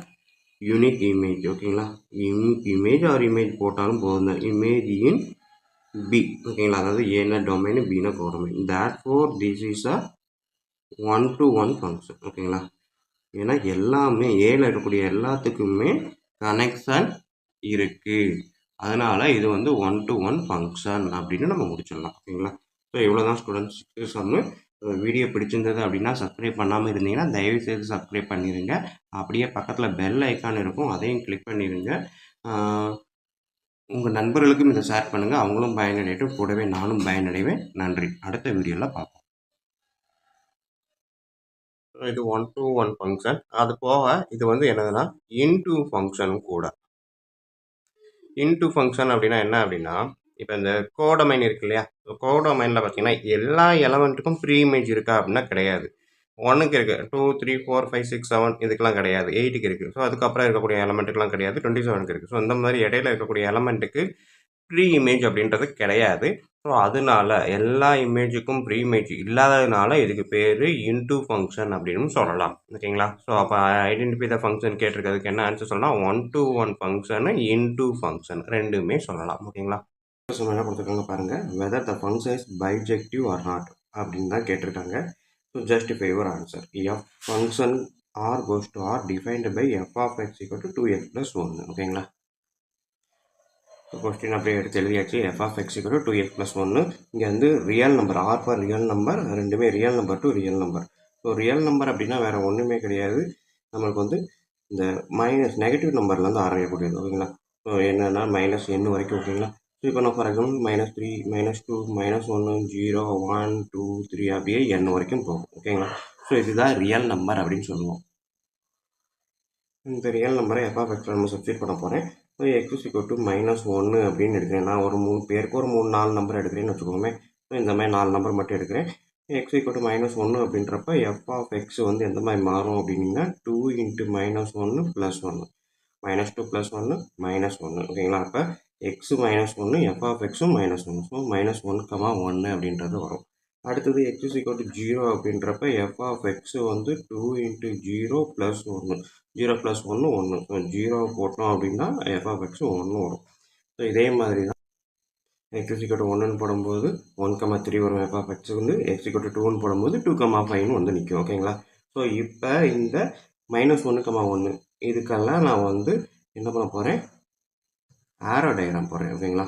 unique image ஓகேங்களா. unique image or image போட்டாலும் போதும். image in B ஓகேங்களா. அதாவது ஏன்னா டொமைன் பின்னா codomain. therefore this is a 1-to-1 function ஓகேங்களா. ஏன்னா எல்லாமே ஏல இருக்கக்கூடிய எல்லாத்துக்குமே கனெக்ஷன் இருக்கு, அதனால இது வந்து 1-to-1 ஃபங்க்ஷன் அப்படின்னு நம்ம முடிச்சிடலாம் ஓகேங்களா. ஸோ இவ்வளோதான் ஸ்டூடெண்ட்ஸ் சம்மு. வீடியோ பிடிச்சிருந்தது அப்படின்னா சப்ஸ்கிரைப் பண்ணாமல் இருந்தீங்கன்னா தயவுசெய்து சப்ஸ்கிரைப் பண்ணிடுங்க. அப்படியே பக்கத்தில் பெல் ஐக்கான் இருக்கும், அதையும் கிளிக் பண்ணிடுங்க. உங்கள் நண்பர்களுக்கும் இதை ஷேர் பண்ணுங்கள், அவங்களும் பயனடையட்டும், கூடவே நானும் பயனடைவேன். நன்றி. அடுத்த வீடியோவில் பார்ப்போம். இது 1-to-1 ஃபங்க்ஷன். அது போக இது வந்து என்னதுன்னா இன்டூ ஃபங்க்ஷனும் கூட. இன்டூ ஃபங்க்ஷன் அப்படின்னா என்ன அப்படின்னா இப்போ இந்த கோடொமைன் இருக்கு இல்லையா. கோடொமைனில் பார்த்தீங்கன்னா எல்லா எலமெண்ட்டுக்கும் ப்ரீ இமேஜ் இருக்கா அப்படின்னா கிடையாது. 1க்கு இருக்குது, 2 3 4 5 6 7 இதுக்கெல்லாம் கிடையாது. 8க்கு இருக்குது. ஸோ அதுக்கப்புறம் இருக்கக்கூடிய எலமெண்ட்டுக்கெலாம் கிடையாது. 27க்கு இருக்குது. ஸோ இந்த மாதிரி இடையில இருக்கக்கூடிய எலமெண்ட்டுக்கு ப்ரீ இமேஜ் அப்படின்றது கிடையாது. ஸோ அதனால எல்லா இமேஜுக்கும் ப்ரீ இமேஜ் இல்லாததுனால இதுக்கு பேர் இன்டூ ஃபங்க்ஷன் அப்படின்னு சொல்லலாம் ஓகேங்களா. ஸோ அப்போ ஐடென்டிஃபை த ஃபங்க்ஷன் கேட்டிருக்கிறதுக்கு என்ன ஆன்சர் சொல்லலாம், 1-to-1 ஃபங்க்ஷனு இன்டூ ஃபங்க்ஷன் ரெண்டுமே சொல்லலாம் ஓகேங்களா. என்ன கொடுத்துருக்காங்க பாருங்கள், whether the function is bijective or not அப்படின்னு தான் கேட்டிருக்காங்க. So justify your answer. F function R goes to R defined by f of X equal to 2x + 1 ஓகேங்களா. ஸோ கொஸ்டின் அப்படியே எடுத்து எழுதியாச்சு. F of X equal to 2x + 1. இங்கே வந்து real number, R for real number, ரெண்டுமே real number to real number. So real number அப்படின்னா வேறு ஒன்றுமே கிடையாது, நம்மளுக்கு வந்து இந்த மைனஸ் நெகட்டிவ் நம்பர்லேருந்து ஆரம்பிக்கக்கூடியது ஓகேங்களா. ஸோ என்னென்னா -n வரைக்கும் ஓகேங்களா. ஸோ இப்போ நான் ஃபார் எக்ஸாம்பிள் -3 -2 -1 0 1 2 3 அப்படியே n வரைக்கும் போகும் ஓகேங்களா. ஸோ இதுதான் ரியல் நம்பர் அப்படின்னு சொல்லுவோம். இந்த ரியல் நம்பரை எஃப் ஆஃப் எக்ஸ் நம்ம சப்ஸ்டிட் பண்ண போகிறேன். ஸோ எக்ஸ் ஈக்குவல் டு -1 அப்படின்னு எடுக்கிறேன். நான் ஒரு 3 பேருக்கு ஒரு 3-4 நம்பர் எடுக்கிறேன்னு வச்சுக்கோமே. ஸோ இந்த மாதிரி 4 நம்பர் மட்டும் எடுக்கிறேன். எக்ஸ் ஈக்குவல் டு -1 அப்படின்றப்ப எஃப் ஆஃப் எக்ஸ் வந்து எந்த மாதிரி மாறும் அப்படின்னா 2 × -1 + 1 -2 + 1 -1 ஓகேங்களா. அப்போ எக்ஸு -1 எஃப் ஆஃப் எக்ஸும் -1. ஸோ -1, 1 அப்படின்றது வரும். அடுத்தது x = 0 அப்படின்றப்ப எஃப் ஆஃப் எக்ஸு வந்து 2 × 0 + 1 0 + 1 1. ஸோ 0 போட்டோம் அப்படின்னா எஃப் ஆஃப் எக்ஸு 1 வரும். ஸோ இதே மாதிரி தான் x = 1ன்னு போடும்போது 1, 3 வரும். எஃப் ஆஃப் எக்ஸ் வந்து x = 2ன்னு போடும்போது 2, 5ன்னு வந்து நிற்கும். ஓகேங்களா. ஸோ இப்போ இந்த -1, 1 இதுக்கெல்லாம் நான் வந்து என்ன பண்ண போகிறேன், ஆரோ டயக்ராம் போடுறேன். ஓகேங்களா.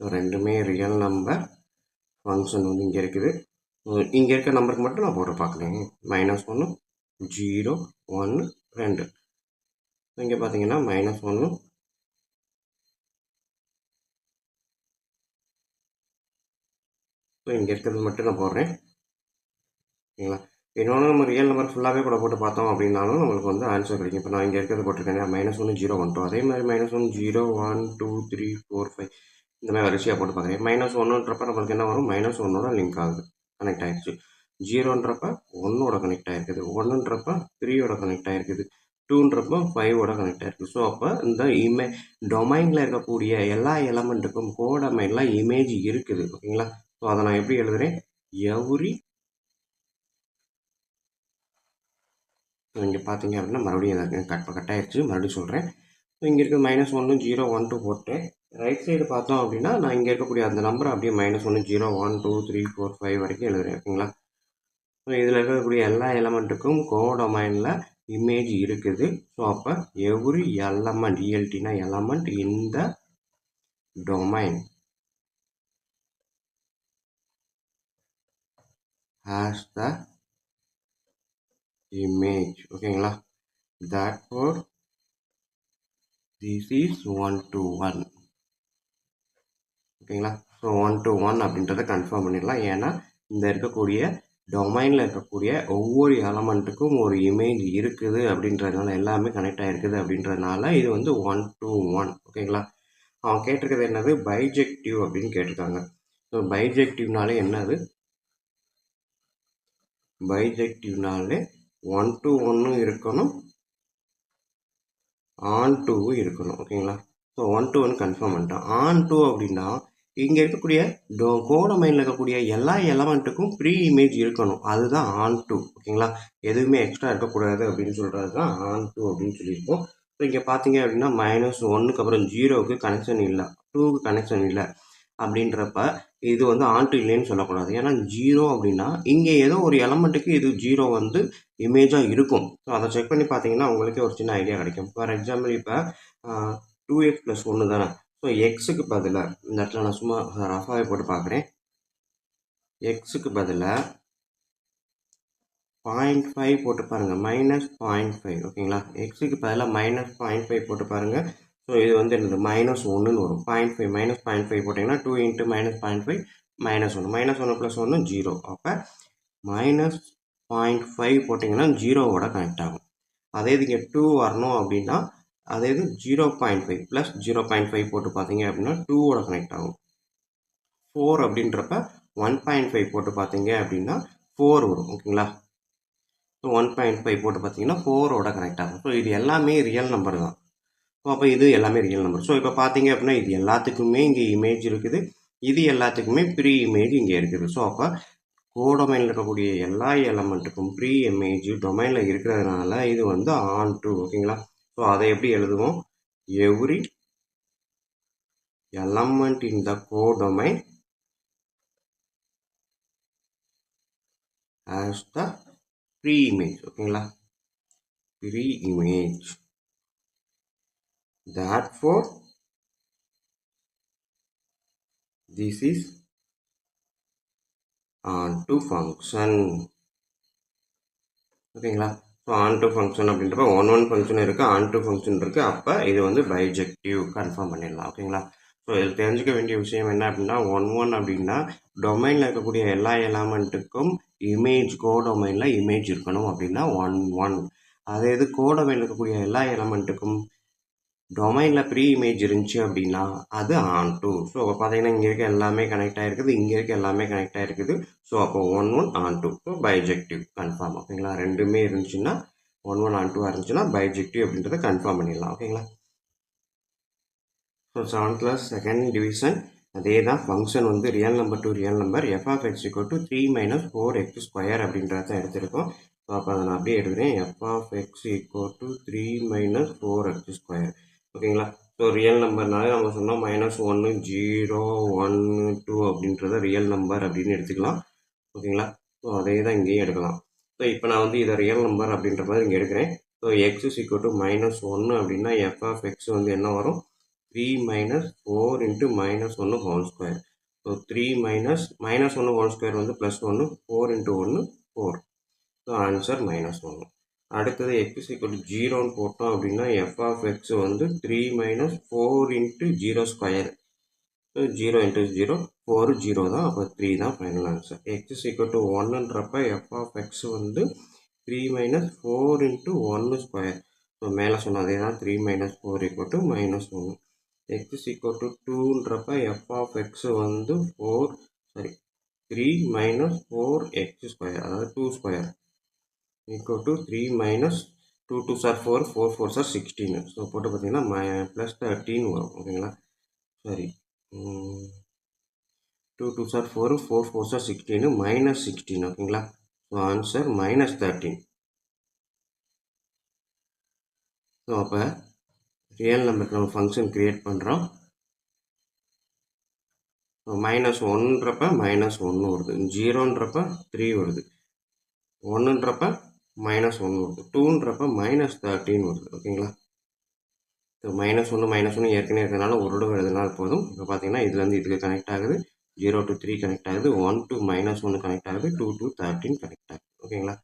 ஸோ ரெண்டுமே ரியல் நம்பர் ஃபங்க்ஷன் வந்து இங்கே இருக்குது. இங்கே இருக்க நம்பருக்கு மட்டும் நான் போட்டு பார்க்குறேன். -1 0 1 2. இங்கே பார்த்தீங்கன்னா -1 ஸோ இங்கே இருக்கிறது மட்டும் நான் போடுறேன். ஓகேங்களா. இன்னொன்று நம்ம ரியல் நம்பர் ஃபுல்லாகவே கூட போட்டு பார்த்தோம் அப்படின்னாலும் நம்மளுக்கு வந்து ஆன்சர் கிடைக்கும். இப்போ நான் இங்கே இருக்கிறது போட்டிருக்கேன் -1 0 1 2. அதே மாதிரி -1 0 1 2 3 4 5 இந்த மாதிரி வரிசையாக போட்டு பார்க்குறேன். -1ன்றப்ப நம்மளுக்கு என்ன வரும், -1ஓட லிங்க் ஆகுது, கனெக்ட் ஆகிடுச்சு. 0ன்றப்ப 1ஓட கனெக்ட் ஆகிருக்குது, 1ன்றப்ப 3ஓட கனெக்ட் ஆகிருக்குது, 2ன்றப்ப 5ஓட கனெக்ட் ஆகிருக்கு. ஸோ அப்போ இந்த டொமைனில் இருக்கக்கூடிய எல்லா எலமெண்ட்டுக்கும் கோடொமைனில் இமேஜ் இருக்குது. ஓகேங்களா. ஸோ அதை நான் எப்படி எழுதுகிறேன், எவ்ரி இங்கே பார்த்தீங்க அப்படின்னா மறுபடியும் கட் ஆகிடுச்சு. மறுபடியும் சொல்கிறேன். ஸோ இங்கே இருக்க -1 0 1 2 போட்டேன். ரைட் சைடு பார்த்தோம் அப்படின்னா நான் இங்கே இருக்கக்கூடிய அந்த நம்பரை அப்படியே -1 0 1 2 3 4 5 வரைக்கும் எழுதுறேன். ஓகேங்களா. ஸோ இதில் இருக்கக்கூடிய எல்லா எலமெண்ட்டுக்கும் கோடொமைனில் இமேஜ் இருக்குது. ஸோ அப்போ எவ்ரி எலமெண்ட், ELTனா எலமெண்ட் இந்த டொமைன் ஹேஸ் த image. ஓகேங்களா. therefore this is 1 to 1. ஓகேங்களா. ஸோ 1 to 1 அப்படின்றத கன்ஃபார்ம் பண்ணிடலாம். ஏன்னா இந்த இருக்கக்கூடிய டொமைனில் இருக்கக்கூடிய ஒவ்வொரு எலமெண்ட்டுக்கும் ஒரு இமேஜ் இருக்குது அப்படின்றதுனால, எல்லாமே கனெக்ட் ஆகிருக்குது அப்படின்றதுனால இது வந்து 1 to 1. ஓகேங்களா. அவன் கேட்டிருக்கிறது என்னது, பைஜெக்டிவ் அப்படின்னு கேட்டிருக்காங்க. ஸோ பைஜெக்டிவ்னாலே என்னது, பைஜெக்டிவ்னாலே 1 to 1 இருக்கணும், ஆன் 2 இருக்கணும். ஓகேங்களா. ஸோ 1 to 1 கன்ஃபார்ம் பண்ணிட்டோம். ஆன் 2 அப்படின்னா இங்கே இருக்கக்கூடிய கோடொமைனில் இருக்கக்கூடிய எல்லா எலமெண்ட்டுக்கும் ப்ரீ இமேஜ் இருக்கணும், அதுதான் ஆன் 2. ஓகேங்களா. எதுவுமே எக்ஸ்ட்ரா இருக்கக்கூடாது அப்படின்னு சொல்கிறது தான் ஆன் 2 அப்படின்னு சொல்லியிருக்கோம். ஸோ இங்கே பார்த்தீங்க அப்படின்னா -1க்கு அப்புறம் 0க்கு கனெக்ஷன் இல்லை, 2க்கு கனெக்ஷன் இல்லை அப்படின்றப்ப இது வந்து ஆன் 2 இல்லைன்னு சொல்லக்கூடாது. ஏன்னா 0 அப்படின்னா இங்கே ஏதோ ஒரு எலமெண்ட்டுக்கு இது 0 வந்து இமேஜாக இருக்கும். ஸோ அதை செக் பண்ணி பார்த்தீங்கன்னா உங்களுக்கே ஒரு சின்ன ஐடியா கிடைக்கும். ஃபார் எக்ஸாம்பிள் இப்போ 2x + 1 தானே. ஸோ எக்ஸுக்கு பதிலாக இந்த இடத்துல நான் சும்மா ரஃபாகவே போட்டு பார்க்குறேன். எக்ஸுக்கு பதிலாக 0.5 போட்டு பாருங்கள், -0.5. ஓகேங்களா. எக்ஸுக்கு பதிலாக -0.5 போட்டு பாருங்கள். ஸோ இது வந்து என்னது, -1ன்னு வரும். 0.5 -0.5 போட்டிங்கன்னா 2 × -0.5 -1 -1 + 1 0. அப்போ -0.5 போட்டிங்கன்னா 0ஓட கனெக்ட் ஆகும். அதே இது இங்கே 2 வரணும் அப்படின்னா அதே இது 0.5 + 0.5 போட்டு பார்த்தீங்க அப்படின்னா 2ஓட கனெக்ட் ஆகும். 4 அப்படின்றப்ப 1.5 போட்டு பார்த்தீங்க அப்படின்னா 4 வரும். ஓகேங்களா. ஸோ 1.5 போட்டு பார்த்தீங்கன்னா 4ஓட கனெக்ட் ஆகும். ஸோ இது எல்லாமே ரியல் நம்பர் தான். ஸோ அப்போ இது எல்லாமே ரியல் நம்பர். ஸோ இப்போ பார்த்தீங்க அப்படின்னா இது எல்லாத்துக்குமே இங்கே இமேஜ் இருக்குது, இது எல்லாத்துக்குமே ப்ரீ இமேஜ் இங்கே இருக்குது. ஸோ அப்போ கோடொமைனில் இருக்கக்கூடிய எல்லா எலமெண்ட்டுக்கும் ப்ரீ இமேஜ் டொமைனில் இருக்கிறதுனால இது வந்து ஆன் 2. ஓகேங்களா. ஸோ அதை எப்படி எழுதுவோம், every element in the codomain has the pre image. ஓகேங்களா. Pre image. therefore this is onto function. ஓகேங்களா. ஸோ onto function அப்படின்றப்ப 1 ஃபங்க்ஷன் இருக்குது, onto ஃபங்க்ஷன் இருக்குது. அப்போ இது வந்து பைஜெக்டிவ் கன்ஃபார்ம் பண்ணிடலாம். ஓகேங்களா. ஸோ இதில் தெரிஞ்சுக்க வேண்டிய விஷயம் என்ன அப்படின்னா 1 அப்படின்னா டொமைனில் இருக்கக்கூடிய எல்லா எலமெண்ட்டுக்கும் இமேஜ், கோடொமைனில் இமேஜ் இருக்கணும் அப்படின்னா 1. அதே இது கோடொமைனில் இருக்கக்கூடிய எல்லா எலமெண்ட்டுக்கும் டொமைனில் ப்ரீ இமேஜ் இருந்துச்சு அப்படின்னா அது ஆன் 2. ஸோ அப்போ பார்த்தீங்கன்னா இங்கே இருக்க எல்லாமே கனெக்ட் ஆகிருக்குது, இங்கே இருக்க எல்லாமே கனெக்ட் ஆகிருக்குது. ஸோ அப்போ 1 ஆன் 2. So bijective confirm. ஓகேங்களா. ரெண்டுமே இருந்துச்சுன்னா 1 on 2 இருந்துச்சுன்னா பைஜெக்டிவ் அப்படின்றத கன்ஃபார்ம் பண்ணிடலாம். ஓகேங்களா? So 7th class second division அதே தான். ஃபங்க்ஷன் வந்து real number to real number f of X equal to 3 minus 4x square அப்படின்றத எடுத்திருக்கோம். ஸோ அப்போ அதை நான் அப்படியே எடுக்கிறேன். F of X equal to 3 minus 4x square. ஓகேங்களா? ஸோ ரியல் நம்பர்னாலே நம்ம சொன்னோம் -1 0 1 2 அப்படின்றத ரியல் நம்பர் அப்படின்னு எடுத்துக்கலாம். ஓகேங்களா? ஸோ அதே தான் இங்கேயும் எடுக்கலாம். ஸோ இப்போ நான் வந்து இதை ரியல் நம்பர் அப்படின்ற மாதிரி இங்கே எடுக்கிறேன். So X is equal to -1 அப்படின்னா எஃப் ஆஃப் எக்ஸ் வந்து என்ன வரும்? 3 minus 4 into -1 whole square. So 3 minus -1 whole square வந்து +1, 4 into 1 4. So answer -1. அடுத்தது x is equal to 0 போட்டோம் அப்படின்னா f of x வந்து 3 minus 4 into 0 square. So 0 into 0, 4 0 தான், அப்போ 3 தான் final answer. x is equal to 1ன்றப்ப f of x வந்து 3 minus 4 into 1 square. So மேலே சொன்ன அதே தான் 3 minus 4 equal to -1. x is equal to 2ன்றப்ப f of x வந்து 3 minus 4x square, அதாவது 2 square equal to 3 minus 2 2s are 4, 4 4s are 16. So போட்டு பார்த்தீங்கன்னா +13 வரும். ஓகேங்களா? சரி, 2 2s are 4, 4 4s are 16, -16. ஓகேங்களா? So answer -13. ஸோ அப்போ ரியல் நம்பருக்கு நம்ம ஃபங்க்ஷன் க்ரியேட் பண்ணுறோம். -1ன்றப்ப -1 வருது, 0ன்றப்ப 3 வருது, 1ன்றப்ப -1 வருது, 2ன்றப்ப -13 வருது. ஓகேங்களா? ஸோ -1 ஏற்கனவே இருக்கிறதுனால ஒரு தடவை எழுதினால் போதும். இப்போ பார்த்தீங்கன்னா இதுலேருந்து இதுக்கு கனெக்ட் ஆகுது, 0 to 3 கனெக்ட் ஆகுது, 1 to -1 கனெக்ட் ஆகுது, 2 to 13 கனெக்ட் ஆகுது. ஓகேங்களா?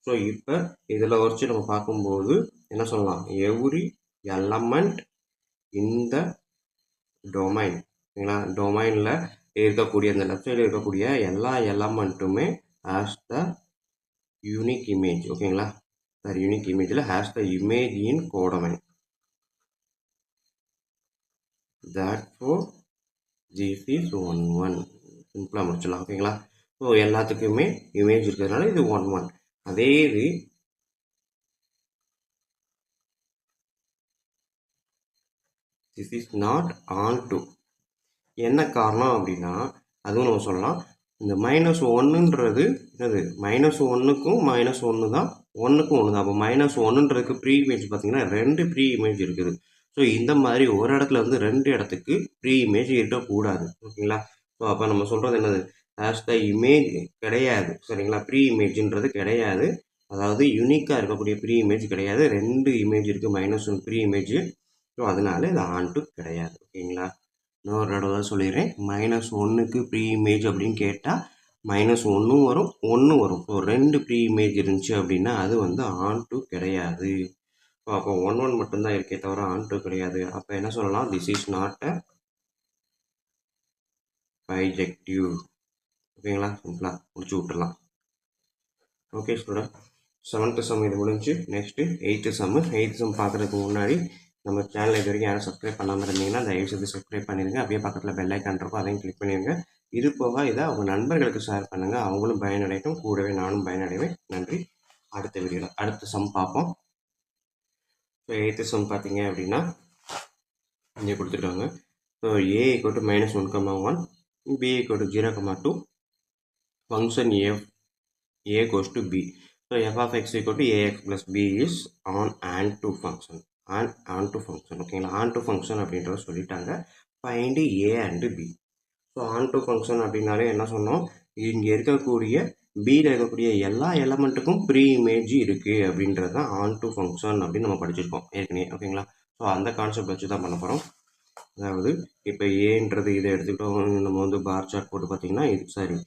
ஸோ இப்போ இதில் வச்சு நம்ம பார்க்கும்போது என்ன சொல்லலாம்? எவ்ரி எலமெண்ட் இந்த டொமைன். ஓகேங்களா? டொமைனில் இருக்கக்கூடிய அந்த லெஃப்ட் சைடில் இருக்கக்கூடிய எல்லா எலமெண்ட்டுமே ஹேஸ் த யூனிக் இமேஜ். ஓகேங்களா? சார் யூனிக் இமேஜில் has the image in codomain. therefore this is 1 1. சிம்பிளாக முடிச்சிடலாம். ஓகேங்களா? ஸோ எல்லாத்துக்குமே இமேஜ் இருக்கிறதுனால இது 1 1. அதே இது this is not on to. என்ன காரணம் அப்படின்னா அதுவும் நம்ம சொல்லலாம். இந்த -1ன்றது என்னது? -1க்கும் -1 தான், 1க்கும் 1 தான். அப்போ -1ன்றதுக்கு ப்ரீ இமேஜ் பார்த்தீங்கன்னா 2 ப்ரீ இமேஜ் இருக்குது. ஸோ இந்த மாதிரி ஒரு இடத்துல வந்து 2 இடத்துக்கு ப்ரீ இமேஜ் இருக்கக்கூடாது. ஓகேங்களா? ஸோ அப்போ நம்ம சொல்கிறது என்னது? ஆஸ் த இமேஜ் கிடையாது. சரிங்களா? ப்ரீ இமேஜ்ன்றது கிடையாது. அதாவது யூனிக்காக இருக்கக்கூடிய ப்ரீ இமேஜ் கிடையாது. 2 இமேஜ் இருக்குது -1 ப்ரீ இமேஜ். ஸோ அதனால இது ஆன்ட்டு கிடையாது. ஓகேங்களா? இன்னொரு தடவை சொல்லிடுறேன். -1க்கு ப்ரீ இமேஜ் அப்படின்னு கேட்டால் -1 வரும், 1 வரும். ஸோ 2 ப்ரீ இமேஜ் இருந்துச்சு அப்படின்னா அது வந்து ஆன்ட்டு கிடையாது. ஸோ அப்போ 1 1 மட்டும்தான் இருக்கே தவிர ஆன்ட்டு கிடையாது. அப்போ என்ன சொல்லலாம்? This is not a bijective. ஓகேங்களா? சிம்பிளாக முடிச்சு விட்டுடலாம். ஓகே ஸ்டூடெண்ட், 7th சம் இது முடிஞ்சு. நெக்ஸ்ட்டு 8th சம்மு. 8th சம் பார்க்குறதுக்கு முன்னாடி நம்ம சேனல் இது வரைக்கும் யாரும் சப்ஸ்கிரைப் பண்ணாமல் இருந்தீங்கன்னா தயவுசெய்து சப்ஸ்கிரைப் பண்ணிடுங்க. அப்படியே பக்கத்தில் பெல் ஐக்கான் இருக்கும், அதையும் கிளிக் பண்ணிடுங்க. இது போக இதை அவங்க நண்பர்களுக்கு ஷேர் பண்ணுங்கள், அவங்களும் பயனடையட்டும், கூடவே நானும் பயனடைவேன். நன்றி. அடுத்த வீடியோவில் அடுத்த சம் பார்ப்போம். ஸோ 8th சம் பார்த்தீங்க அப்படின்னா இங்கே கொடுத்துருக்காங்க. So a = -1, b = 0, 2, function a goes to b. So f of x = ax plus b is on and to function. onto function. ஓகேங்களா? onto function அப்படின்றத சொல்லிட்டாங்க. find a and b. So onto function அப்படின்னாலே என்ன சொன்னோம்? இங்கே இருக்கக்கூடிய பியில் இருக்கக்கூடிய எல்லா எலமெண்ட்டுக்கும் ப்ரீ இமேஜ் இருக்குது அப்படின்றது தான் onto function அப்படின்னு நம்ம படிச்சிருக்கோம் ஏற்கனவே. ஓகேங்களா? ஸோ அந்த கான்செப்ட் வச்சு தான் பண்ண போகிறோம். அதாவது இப்போ ஏன்றது இதை எடுத்துக்கிட்டோம், நம்ம வந்து பார் சார்ட் போட்டு பார்த்தீங்கன்னா இது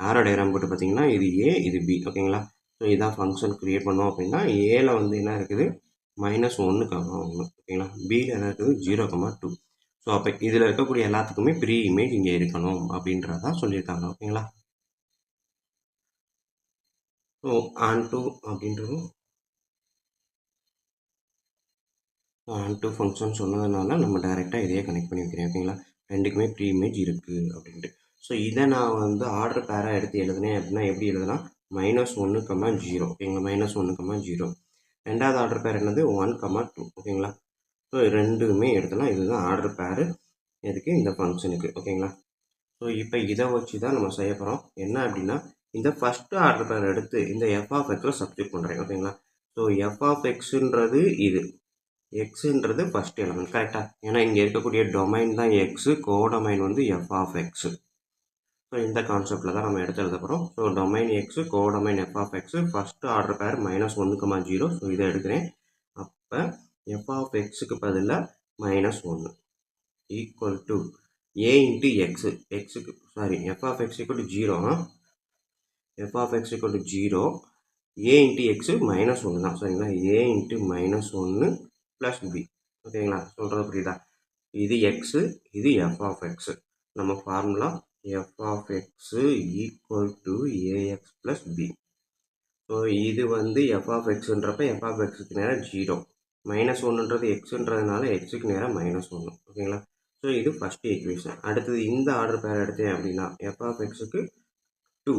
ஆரோ டயக்ராம் போட்டு பார்த்தீங்கன்னா இது ஏ, இது பி. ஓகேங்களா? ஸோ இதான் ஃபங்க்ஷன் க்ரியேட் பண்ணோம் அப்படின்னா ஏல வந்து என்ன இருக்குது? -1, ஓகேங்களா? பியில் என்ன இருக்குது? 0, 2. ஸோ அப்போ இதில் இருக்கக்கூடிய எல்லாத்துக்குமே ப்ரீ இமேஜ் இங்கே இருக்கணும் அப்படின்றதான் சொல்லியிருக்காங்க. ஓகேங்களா? ஸோ onto அப்படின்றதும் onto ஃபங்க்ஷன் சொன்னதுனால நம்ம டைரெக்டாக இதையே கனெக்ட் பண்ணி வைக்கிறேன். ஓகேங்களா? ரெண்டுக்குமே ப்ரீ இமேஜ் இருக்குது அப்படின்ட்டு. ஸோ இதை நான் வந்து ஆர்டர் பேராக எடுத்து எழுதுனேன் அப்படின்னா எப்படி எழுதலாம்? -1, 0. ஓகேங்களா? -1, 0. ரெண்டாவது ஆர்டர் பேர் என்னது 1,2 ஓகேங்களா. ஸோ ரெண்டுமே எடுத்துலாம். இதுதான் ஆர்டர் பேரு எதுக்கு இந்த ஃபங்க்ஷனுக்கு ஓகேங்களா. ஸோ இப்போ இதை வச்சு தான் நம்ம செய்ய போகிறோம். என்ன அப்படின்னா இந்த ஃபஸ்ட்டு ஆர்டர் பேர் எடுத்து இந்த எஃப் ஆஃப் எக்ஸில் சப்ஸ்டியூட் பண்ணுறேன் ஓகேங்களா. ஸோ எஃப் ஆஃப் எக்ஸுன்றது இது, எக்ஸுன்றது ஃபஸ்ட் எலமெண்ட் கரெக்டாக. ஏன்னா இங்கே இருக்கக்கூடிய டொமைன் தான் எக்ஸு, கோடொமைன் வந்து எஃப் ஆஃப் எக்ஸு. ஸோ இந்த கான்செப்டில் தான் நம்ம எடுத்து எழுத போகிறோம். So domain x, codomain f of x, first order pair -1,0. So இதை எடுக்கிறேன். அப்போ எஃப் ஆஃப் எக்ஸுக்கு பதிலாக -1 equal to a into x, எக்ஸுக்கு sorry f of X equal to 0, f of X equal to 0, a into x -1 தான் சரிங்களா. a into -1 plus b ஓகேங்களா. சொல்கிறது புரியுதா. இது எக்ஸு, இது எஃப் ஆஃப் எக்ஸு. நம்ம formula f of x equal to a x plus b. So இது வந்து எஃப் ஆஃப் எக்ஸுன்றப்ப எஃப் ஆஃப் எக்ஸுக்கு நேரம் 0, -1ன்றது எக்ஸுன்றதுனால எக்ஸுக்கு நேரம் -1 ஓகேங்களா. ஸோ இது ஃபஸ்ட்டு ஈக்குவேஷன். அடுத்தது இந்த ஆர்டர் பேர் எடுத்தேன் அப்படின்னா எஃப் ஆஃப் எக்ஸுக்கு 2,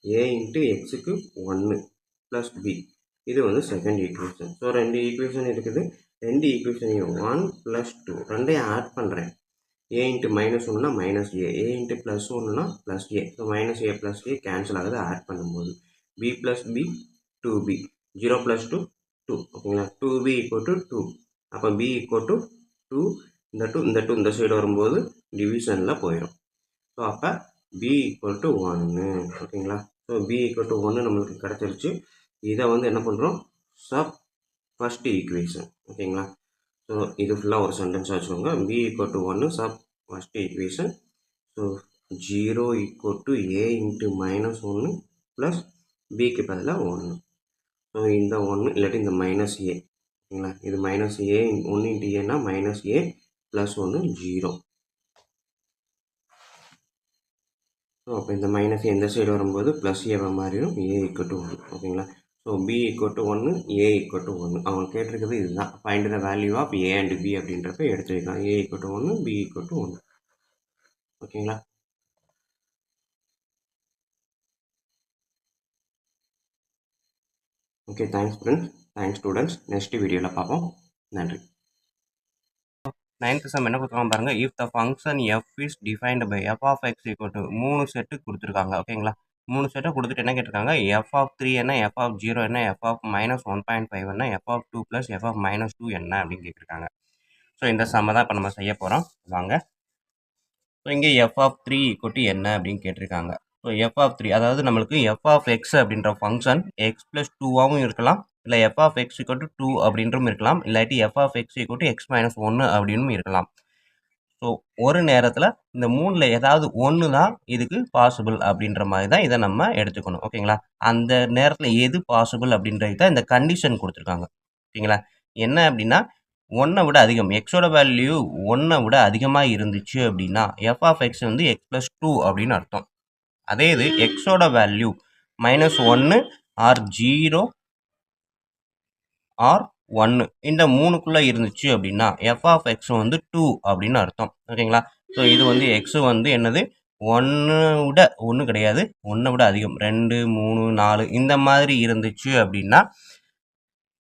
a இன்ட்டு எக்ஸுக்கு 1 ப்ளஸ் பி. இது வந்து செகண்ட் ஈக்குவேஷன். ஸோ ரெண்டு ஈக்குவேஷன் இருக்குது. ரெண்டு ஈக்குவேஷனையும் 1 ப்ளஸ் 2 ரெண்டையும் ஆட் பண்ணுறேன். a இன்ட்டு -1னா -a, a இன்ட்டு +1னா +a. So -a plus a cancel ஆகுது ஆட் பண்ணும்போது. b plus b 2b, 0 plus 2 2 ஓகேங்களா. 2b equal to 2. அப்போ b ஈக்குவல் டு 2, இந்த 2 இந்த சைடு வரும்போது டிவிஷனில் போயிடும். ஸோ அப்போ b ஈக்குவல் டு 1 ஓகேங்களா. ஸோ b ஈக்குவல் டு 1 நம்மளுக்கு கிடச்சிருச்சு. இதை வந்து என்ன பண்ணுறோம், ஃபஸ்ட் ஈக்குவேஷன் ஓகேங்களா. ஸோ இது ஃபுல்லாக ஒரு சென்டென்ஸாக வச்சுக்கோங்க. b equal to 1 first equation. So 0 equal to a into -1 plus பிக்கு பதிலாக 1. ஸோ இந்த 1 இல்லாட்டி இந்த -a ஓகேங்களா. இது -a 1 இன்ட்டு ஏன்னா -a ப்ளஸ் 1 0. ஸோ அப்போ இந்த -a எந்த சைடு வரும்போது ப்ளஸ் ஏவை மாறிடும், a ஈக்குவல் டு 1 ஓகேங்களா. So b equal to 1, a equal to 1. அவங்க கேட்டிருக்கிறது இதுதான், find the value of a and b அப்படின்றப்ப எடுத்து வைக்கலாம். a equal to 1, b equal to 1 ஓகேங்களா. Okay, thanks friends, thanks students. Next வீடியோவில் பார்ப்போம். நன்றி. 9th சம் என்ன கொடுத்துருக்காங்க பாருங்க. If the function f is defined by f of X equal to 3 set கொடுத்துருக்காங்க ஓகேங்களா. 3 செட்டை கொடுத்துட்டு என்ன கேட்டிருக்காங்க, எஃப் ஆஃப் 3 என்ன, எஃப் ஆஃப் 0 என்ன, எஃப் ஆஃப் -1.5 என்ன, f of 2 plus f of -2 என்ன அப்படின்னு கேட்டிருக்காங்க. ஸோ இந்த சம்மை தான் இப்போ நம்ம செய்ய போகிறோம் வாங்க. ஸோ இங்கே எஃப் ஆஃப் 3 ஈக்குவல் டு என்ன அப்படின்னு கேட்டிருக்காங்க. ஸோ எஃப் ஆஃப் 3 அதாவது நம்மளுக்கு எஃப் ஆஃப் எக்ஸ் அப்படின்ற ஃபங்க்ஷன் எக்ஸ் ப்ளஸ் 2வாகவும் இருக்கலாம், இல்லை f of X equal to 2 அப்படின்றும் இருக்கலாம், இல்லாட்டி f of X equal to x -1 அப்படின்னு இருக்கலாம். ஸோ ஒரு நேரத்தில் இந்த 3ல் ஏதாவது ஒன்று தான் இதுக்கு பாசிபிள் அப்படின்ற மாதிரி தான் இதை நம்ம எடுத்துக்கணும் ஓகேங்களா. அந்த நேரத்தில் எது பாசிபிள் அப்படின்றது தான் இந்த கண்டிஷன் கொடுத்துருக்காங்க ஓகேங்களா. என்ன அப்படின்னா 1 விட அதிகம், எக்ஸோட வேல்யூ 1 விட அதிகமாக இருந்துச்சு அப்படின்னா எஃப் ஆஃப் எக்ஸ் வந்து எக்ஸ் ப்ளஸ் 2 அப்படின்னு அர்த்தம். அதே இது எக்ஸோட வேல்யூ -1 ஆர் 0 ஆர் 1 இந்த 3க்குள்ளே இருந்துச்சு அப்படின்னா எஃப் ஆஃப் எக்ஸ் வந்து 2 அப்படின்னு அர்த்தம் ஓகேங்களா. ஸோ இது வந்து எக்ஸு வந்து என்னது 1 விட 1 கிடையாது, 1 விட அதிகம் 2 3 4 இந்த மாதிரி இருந்துச்சு அப்படின்னா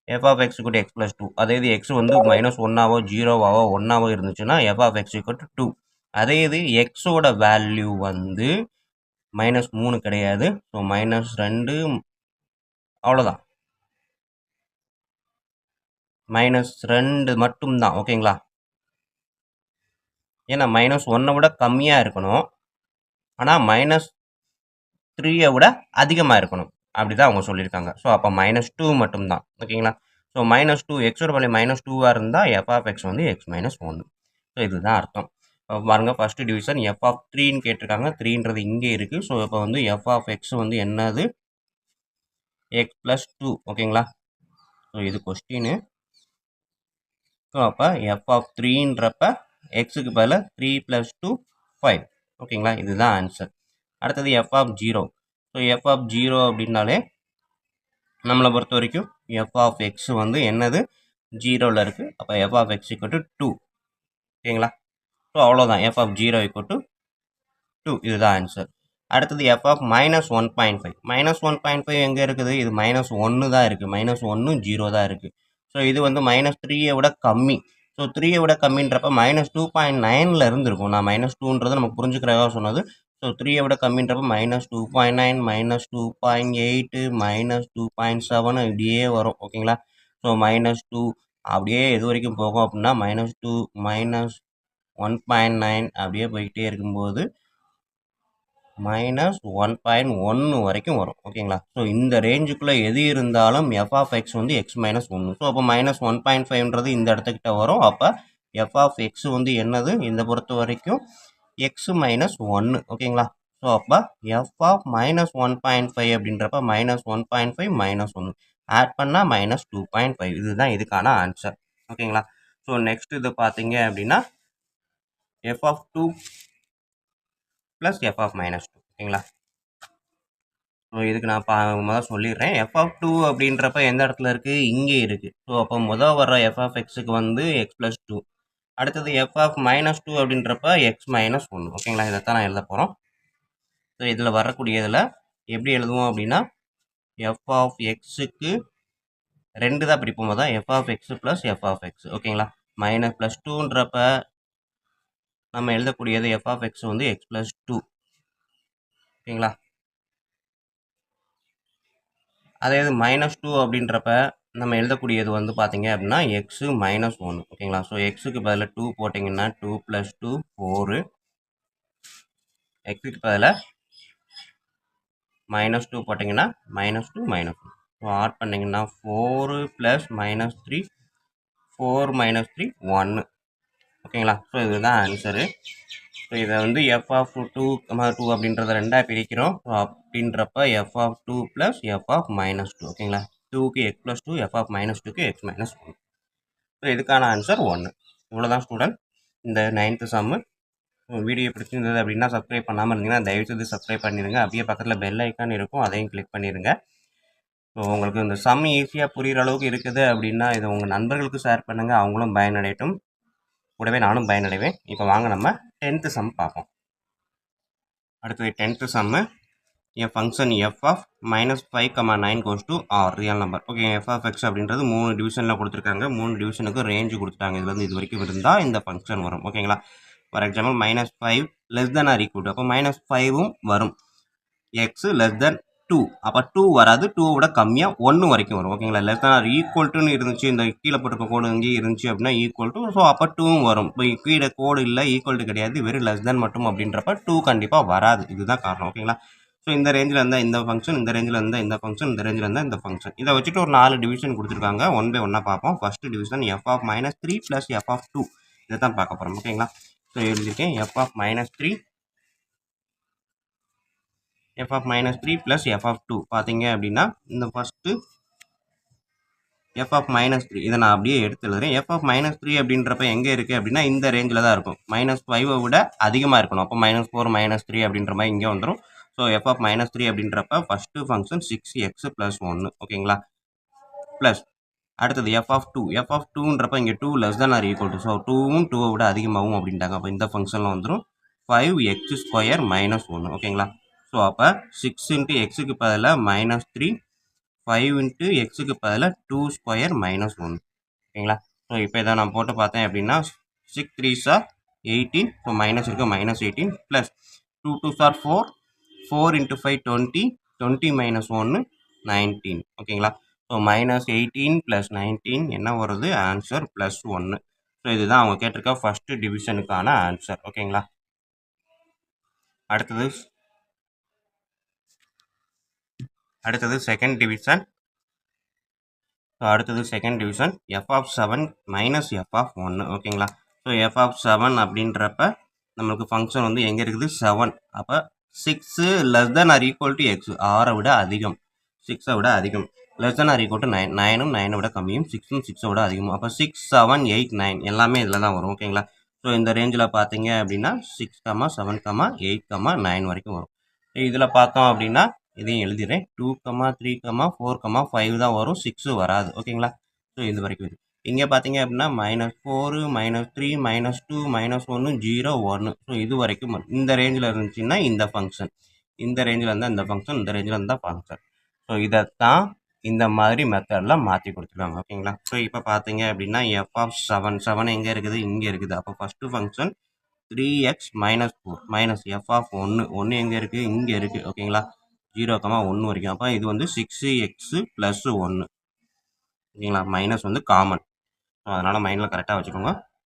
f of X equal x plus 2. அதே இது எக்ஸ் வந்து -1ஆவோ 0ஆவோ 1ஆவோ இருந்துச்சுன்னா f of X equal to 2. அதே இது எக்ஸோட வேல்யூ வந்து -3 கிடையாது, ஸோ -2 அவ்வளோதான், -2 மட்டும்தான் ஓகேங்களா. ஏன்னா -1 விட கம்மியாக இருக்கணும், ஆனால் -3 விட அதிகமாக இருக்கணும் அப்படி தான் அவங்க சொல்லியிருக்காங்க. ஸோ அப்போ -2 மட்டும்தான் ஓகேங்களா. ஸோ -2 எக்ஸோட வேல்யூ -2வாக இருந்தால் எஃப் ஆஃப் எக்ஸ் வந்து எக்ஸ் -1. ஸோ இதுதான் அர்த்தம். பாருங்க ஃபஸ்ட்டு டிவிஷன் எஃப் ஆஃப் 3ன்னு கேட்டிருக்காங்க, 3ன்றது இங்கே இருக்குது. ஸோ இப்போ வந்து எஃப் ஆஃப் எக்ஸ் வந்து என்னது எக்ஸ் ப்ளஸ் 2 ஓகேங்களா. ஸோ இது கொஸ்டின். ஸோ அப்போ எஃப் ஆஃப் 3ன்றப்ப எக்ஸுக்கு பதில் 3 + 2 5 ஓகேங்களா. இதுதான் ஆன்சர். அடுத்தது f of 0. So F of 0 அப்படின்னாலே நம்மளை பொறுத்த வரைக்கும் எஃப் ஆஃப் எக்ஸ் வந்து என்னது 0ல் இருக்குது. அப்போ f of X equal to 2 ஓகேங்களா. ஸோ அவ்வளோதான், எஃப் ஆஃப் 0 ஈக்குவல் டு 2 இதுதான் ஆன்சர். அடுத்தது எஃப் ஆஃப் -1.5. -1.5 எங்கே இருக்குது? இது -1 தான் இருக்குது. -1 0 தான் இருக்குது. ஸோ இது வந்து -3 விட கம்மி. ஸோ 3 விட கம்மின்றப்ப -2.9ல இருந்திருக்கும். நான் -2ன்றது நமக்கு புரிஞ்சுக்கிறதாக சொன்னது. ஸோ 3 விட கம்மின்றப்ப -2.9, -2.8, -2.7 இப்படியே வரும். ஓகேங்களா? ஸோ -2 அப்படியே எது வரைக்கும் போகும் அப்படின்னா -2, -1.9 அப்படியே போய்கிட்டே இருக்கும்போது -1.1 வரைக்கும் வரும். ஓகேங்களா? ஸோ இந்த ரேஞ்சுக்குள்ளே எது இருந்தாலும் எஃப் ஆஃப் எக்ஸ் வந்து எக்ஸ் மைனஸ் 1. ஸோ அப்போ -1.5ன்றது இந்த இடத்துக்கிட்ட வரும். அப்போ எஃப் ஆஃப் எக்ஸ் வந்து என்னது? இந்த பொறுத்த வரைக்கும் எக்ஸ் மைனஸ் 1. ஓகேங்களா? ஸோ அப்போ எஃப் ஆஃப் -1.5 அப்படின்றப்ப -1.5 -1 ஆட் பண்ணால் -2.5. இதுதான் இதுக்கான ஆன்சர். ஓகேங்களா? ஸோ நெக்ஸ்ட் இது பார்த்தீங்க அப்படின்னா f of 2 plus f of -2. ஓகேங்களா? ஸோ இதுக்கு நான் முதல் சொல்லிடுறேன். எஃப் ஆஃப் 2 அப்படின்றப்ப எந்த இடத்துல இருக்குது? இங்கே இருக்குது. ஸோ அப்போ முதல் வர்ற எஃப் ஆஃப் எக்ஸுக்கு வந்து எக்ஸ் ப்ளஸ் 2. அடுத்தது எஃப் ஆஃப் -2 அப்படின்றப்ப எக்ஸ் மைனஸ் 1. ஓகேங்களா? இதைத்தான் நான் எழுத போகிறோம். ஸோ இதில் வரக்கூடியதில் எப்படி எழுதுவோம் அப்படின்னா எஃப் ஆஃப் எக்ஸுக்கு 2 தான் பிடிப்போம். தான் f of x plus f of x. ஓகேங்களா? -+2ன்றப்ப நம்ம எழுதக்கூடியது எஃப் ஆஃப் எக்ஸ் வந்து எக்ஸ் ப்ளஸ் 2. ஓகேங்களா? அதே இது -2 அப்படின்றப்ப நம்ம எழுதக்கூடியது வந்து பார்த்தீங்க அப்படின்னா எக்ஸு மைனஸ் 1. ஓகேங்களா? ஸோ எக்ஸுக்கு பதில் 2 போட்டிங்கன்னா 2 + 2 4. எக்ஸுக்கு பதில் -2 போட்டிங்கன்னா -2 -1. ஸோ ஆட் பண்ணிங்கன்னா 4 + -3 4 - 3 1. ஓகேங்களா? ஸோ இதுதான் ஆன்சரு. ஸோ இதை வந்து எஃப் ஆஃப் 2, 2 அப்படின்றத 2ஆக பிரிக்கிறோம். ஸோ அப்படின்றப்ப f of 2 plus f of -2. ஓகேங்களா? 2க்கு எக்ஸ் ப்ளஸ் 2, எஃப் ஆஃப் -2க்கு எக்ஸ் மைனஸ் 1. ஸோ இதுக்கான ஆன்சர் 1. இவ்வளோதான் ஸ்டூடெண்ட் இந்த 9th சம்மு. வீடியோ பிடிச்சிருந்தது அப்படின்னா சப்ஸ்கிரைப் பண்ணாமல் இருந்தீங்கன்னா தயவுசெய்து சப்ஸ்கிரைப் பண்ணிடுங்க. அப்படியே பக்கத்தில் பெல் ஐக்கான் இருக்கும், அதையும் கிளிக் பண்ணிடுங்க. ஸோ உங்களுக்கு இந்த சம் ஈஸியாக புரிகிற அளவுக்கு இருக்குது அப்படின்னா இதை உங்கள் நண்பர்களுக்கு ஷேர் பண்ணுங்கள், அவங்களும் பயனடையட்டும். கூடவே நானும் பயனடைவேன். இப்போ வாங்க நம்ம 10th சம் பார்ப்போம். அடுத்தது 10th sum. N function f of -5, 9 goes to R real number. Okay, f of x அப்படின்றது 3 டிவிஷனில் கொடுத்துருக்காங்க. 3 டிவிஷனுக்கு ரேஞ்சு கொடுத்துட்டாங்க. இதுலேருந்து இது வரைக்கும் இருந்தால் இந்த ஃபங்க்ஷன் வரும். ஓகேங்களா? For example -5 less than or equal to, அப்போ -5ம் வரும். எக்ஸ் லெஸ் தென் 2, அப்போ 2 வராது. 2 விட கம்மியாக 1 வரைக்கும் வரும். ஓகேங்களா? லெஸ் தென் ஆர் ஈக்குவல் டுன்னு இருந்துச்சு, இந்த கீழே போட்டிருக்க கோடு இங்கேயே இருந்துச்சு அப்படின்னா ஈக்குவல் டு. ஸோ அப்போ 2ம் வரும். இப்போ கீழே கோடு இல்லை, ஈக்குவல் டு கிடையாது, வெறும் லெஸ் தென் மட்டும் அப்படின்றப்ப 2 கண்டிப்பாக வராது. இதுதான் காரணம். ஓகேங்களா? ஸோ இந்த ரேஞ்சில் இருந்தால் இந்த ஃபங்க்ஷன், இந்த ரேஞ்சில் இருந்தால் இந்த ஃபங்க்ஷன், இந்த ரேஞ்சில் இருந்தால் இந்த ஃபங்க்ஷன். இதை வச்சுட்டு ஒரு 4 டிவிஷன் கொடுத்துருக்காங்க. 1 பை 1 பார்ப்போம். First division f of -3 plus f of 2. இதை தான் பார்க்க போகிறோம். ஓகேங்களா? ஸோ எழுதியிருக்கேன் f of -3 f of -3 plus f of 2 பார்த்தீங்க அப்படின்னா இந்த ஃபஸ்ட்டு எஃப் ஆஃப் -3 இதை நான் அப்படியே எடுத்து எழுதுறேன். எஃப் ஆஃப் -3 அப்படின்றப்ப எங்கே இருக்குது அப்படின்னா இந்த ரேஞ்சில் தான் இருக்கும். -5 விட அதிகமாக இருக்கணும். அப்போ -4 -3 அப்படின்ற மாதிரி இங்கே வந்துடும். ஸோ எஃப் ஆஃப் -3 அப்படின்றப்ப ஃபஸ்ட்டு ஃபங்க்ஷன் 6x + 1. ஓகேங்களா? ப்ளஸ் அடுத்தது எஃப் ஆஃப் 2. எஃப் ஆஃப் 2ன்றப்ப இங்கே 2 less than or equal to. So 2வும் 2 விட அதிகமாகும் அப்படின்ட்டாங்க. அப்போ இந்த ஃபங்க்ஷனில் வந்துடும் 5x² - 1. ஓகேங்களா? ஸோ அப்போ 6 × எக்ஸுக்கு பதிலாக -3, 5 × எக்ஸுக்கு பதிலாக 2² - 1. ஓகேங்களா? ஸோ இப்போ இதை நான் போட்டு பார்த்தேன் அப்படின்னா 6 3s are 18. ஸோ மைனஸ் இருக்குது, -18 ப்ளஸ் 2 2s are 4, 4 × 5 20, 20 - 1 19. ஓகேங்களா? ஸோ -18 + 19 என்ன வருது? ஆன்சர் +1. ஸோ இதுதான் அவங்க கேட்டிருக்க ஃபஸ்ட்டு டிவிஷனுக்கான ஆன்சர். ஓகேங்களா? அடுத்தது செகண்ட் டிவிஷன். ஸோ அடுத்தது second division f of 7 minus f of 1. ஓகேங்களா? ஸோ எஃப் ஆஃப் 7 அப்படின்றப்ப நம்மளுக்கு ஃபங்க்ஷன் வந்து எங்கே இருக்குது? 7. அப்போ 6 less than or equal to x, 6 விட அதிகம், 6 விட அதிகம். Less than or equal to 9, 9ம் 9 விட கம்மியும், 6ம் 6 விட அதிகமும். அப்போ 6 7 8 9 எல்லாமே இதில் தான் வரும். ஓகேங்களா? ஸோ இந்த ரேஞ்சில் பார்த்தீங்க அப்படின்னா 6, 7, 8, 9 வரைக்கும் வரும். இதில் பார்த்தோம் அப்படின்னா இதையும் எழுதிடுறேன். 2, 3, 4, 5 தான் வரும், 6 வராது. ஓகேங்களா? ஸோ இது வரைக்கும் இது. இங்கே பார்த்தீங்க அப்படின்னா -4, -3, -2, -1, 0, 1. ஸோ இது வரைக்கும் இந்த ரேஞ்சில் இருந்துச்சுன்னா இந்த ஃபங்க்ஷன். இந்த ரேஞ்சில் இருந்தால் இந்த ஃபங்க்ஷன், இந்த ரேஞ்சில் இருந்தால் ஃபங்க்ஷன். ஸோ இதைத்தான் இந்த மாதிரி மெத்தடில் மாற்றி கொடுத்துருவாங்க. ஓகேங்களா? ஸோ இப்போ பார்த்தீங்க அப்படின்னா எஃப் ஆஃப் 7 எங்கே இருக்குது? இங்கே இருக்குது. அப்போ first function 3x - 4 minus f of 1 எங்கே இருக்குது? இங்கே இருக்குது. ஓகேங்களா? 0,1 வரைக்கும். அப்போ இது வந்து 6x + 1. ஓகேங்களா? மைனஸ் வந்து காமன். ஸோ அதனால் மைண்டில் கரெக்டாக வச்சுக்கோங்க.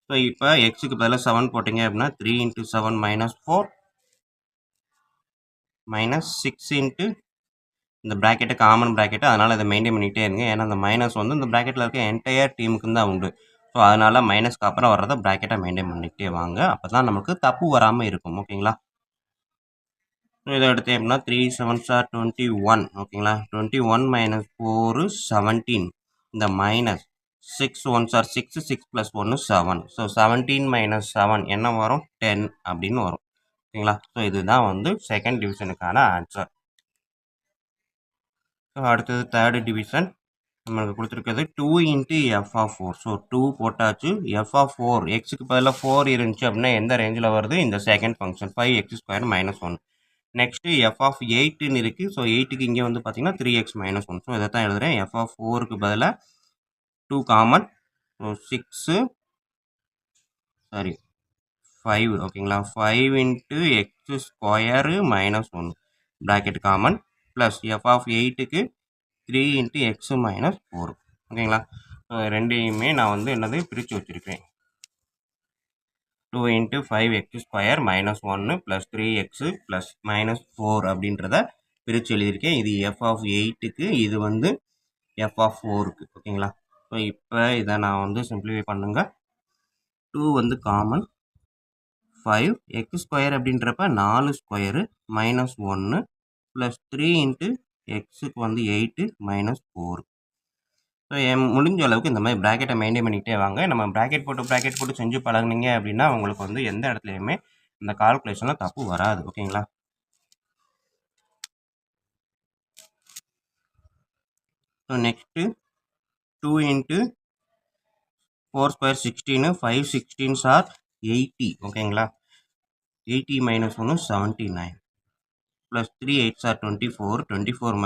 ஸோ இப்போ எக்ஸுக்கு பதிலாக 7 போட்டிங்க அப்படின்னா 3 × 7 - 4 மைனஸ் 6 இந்த ப்ராக்கெட்டு காமன் ப்ராக்கெட்டு, அதனால் இதை மெயின்டைன் பண்ணிகிட்டே இருங்க. ஏன்னா அந்த மைனஸ் வந்து இந்த ப்ராக்கெட்டில் இருக்க என்டையர் டீமுக்கு தான் உண்டு. ஸோ அதனால் மைனஸ்க்கு அப்புறம் வர்றதை ப்ராக்கெட்டை மெயின்டைன் பண்ணிக்கிட்டே வாங்க. அப்போ தான் நமக்கு தப்பு வராமல் இருக்கும். ஓகேங்களா? ஸோ இதை எடுத்து எப்படின்னா 3 7s are 21. ஓகேங்களா? 21 - 4 17. இந்த மைனஸ் 6 1s are 6 6 + 1 7. ஸோ 17 - 7 என்ன வரும்? 10 அப்படின்னு வரும். ஓகேங்களா? ஸோ இதுதான் வந்து செகண்ட் டிவிஷனுக்கான ஆன்சர். ஸோ அடுத்தது தேர்டு டிவிஷன் நம்மளுக்கு கொடுத்துருக்கிறது 2 × f ஆஃப் 4. ஸோ 2 போட்டாச்சு. f ஆஃப் 4 எக்ஸுக்கு பதிலாக 4 இருந்துச்சு அப்படின்னா எந்த ரேஞ்சில் வருது? இந்த second function 5x² - 1. Next f of 8ன்னு இருக்குது. ஸோ 8க்கு இங்கே வந்து பார்த்தீங்கன்னா 3x - 1. ஸோ இதை தான் எழுதுகிறேன். f ஆஃப் 4க்கு பதிலாக 2 காமன். ஸோ 5. ஓகேங்களா? 5 × x² - 1 bracket common plus f of 8க்கு 3 × x - 4. ஓகேங்களா? ரெண்டையுமே நான் வந்து என்னது பிரித்து வச்சுருக்கேன். 2 × 5x² - 1 + 3x + -4 அப்படின்றத பிரித்து எழுதியிருக்கேன். இது f ஆஃப் 8க்கு, இது வந்து f ஆஃப் 4க்கு. ஓகேங்களா? ஸோ இப்போ இதை நான் வந்து சிம்பிளிஃபை பண்ணுங்க. 2 வந்து காமன். 5x² அப்படின்றப்ப 4 ஸ்கொயரு -1 ப்ளஸ் 3 × xக்கு வந்து 8 - 4. ஸோ முடிஞ்ச அளவுக்கு இந்த மாதிரி ப்ராக்கெட்டை மெயின்டைன் பண்ணிக்கிட்டே வாங்க. நம்ம ப்ராக்கெட் போட்டு செஞ்சு பழகுனீங்க அப்படின்னா உங்களுக்கு வந்து எந்த இடத்துலையுமே இந்த கால்குலேஷனில் தப்பு வராது. ஓகேங்களா? So next 2 × 4² 16, 5 16s are 80. ஓகேங்களா? 80 - 1 79 plus 3 8s are 24, 24 -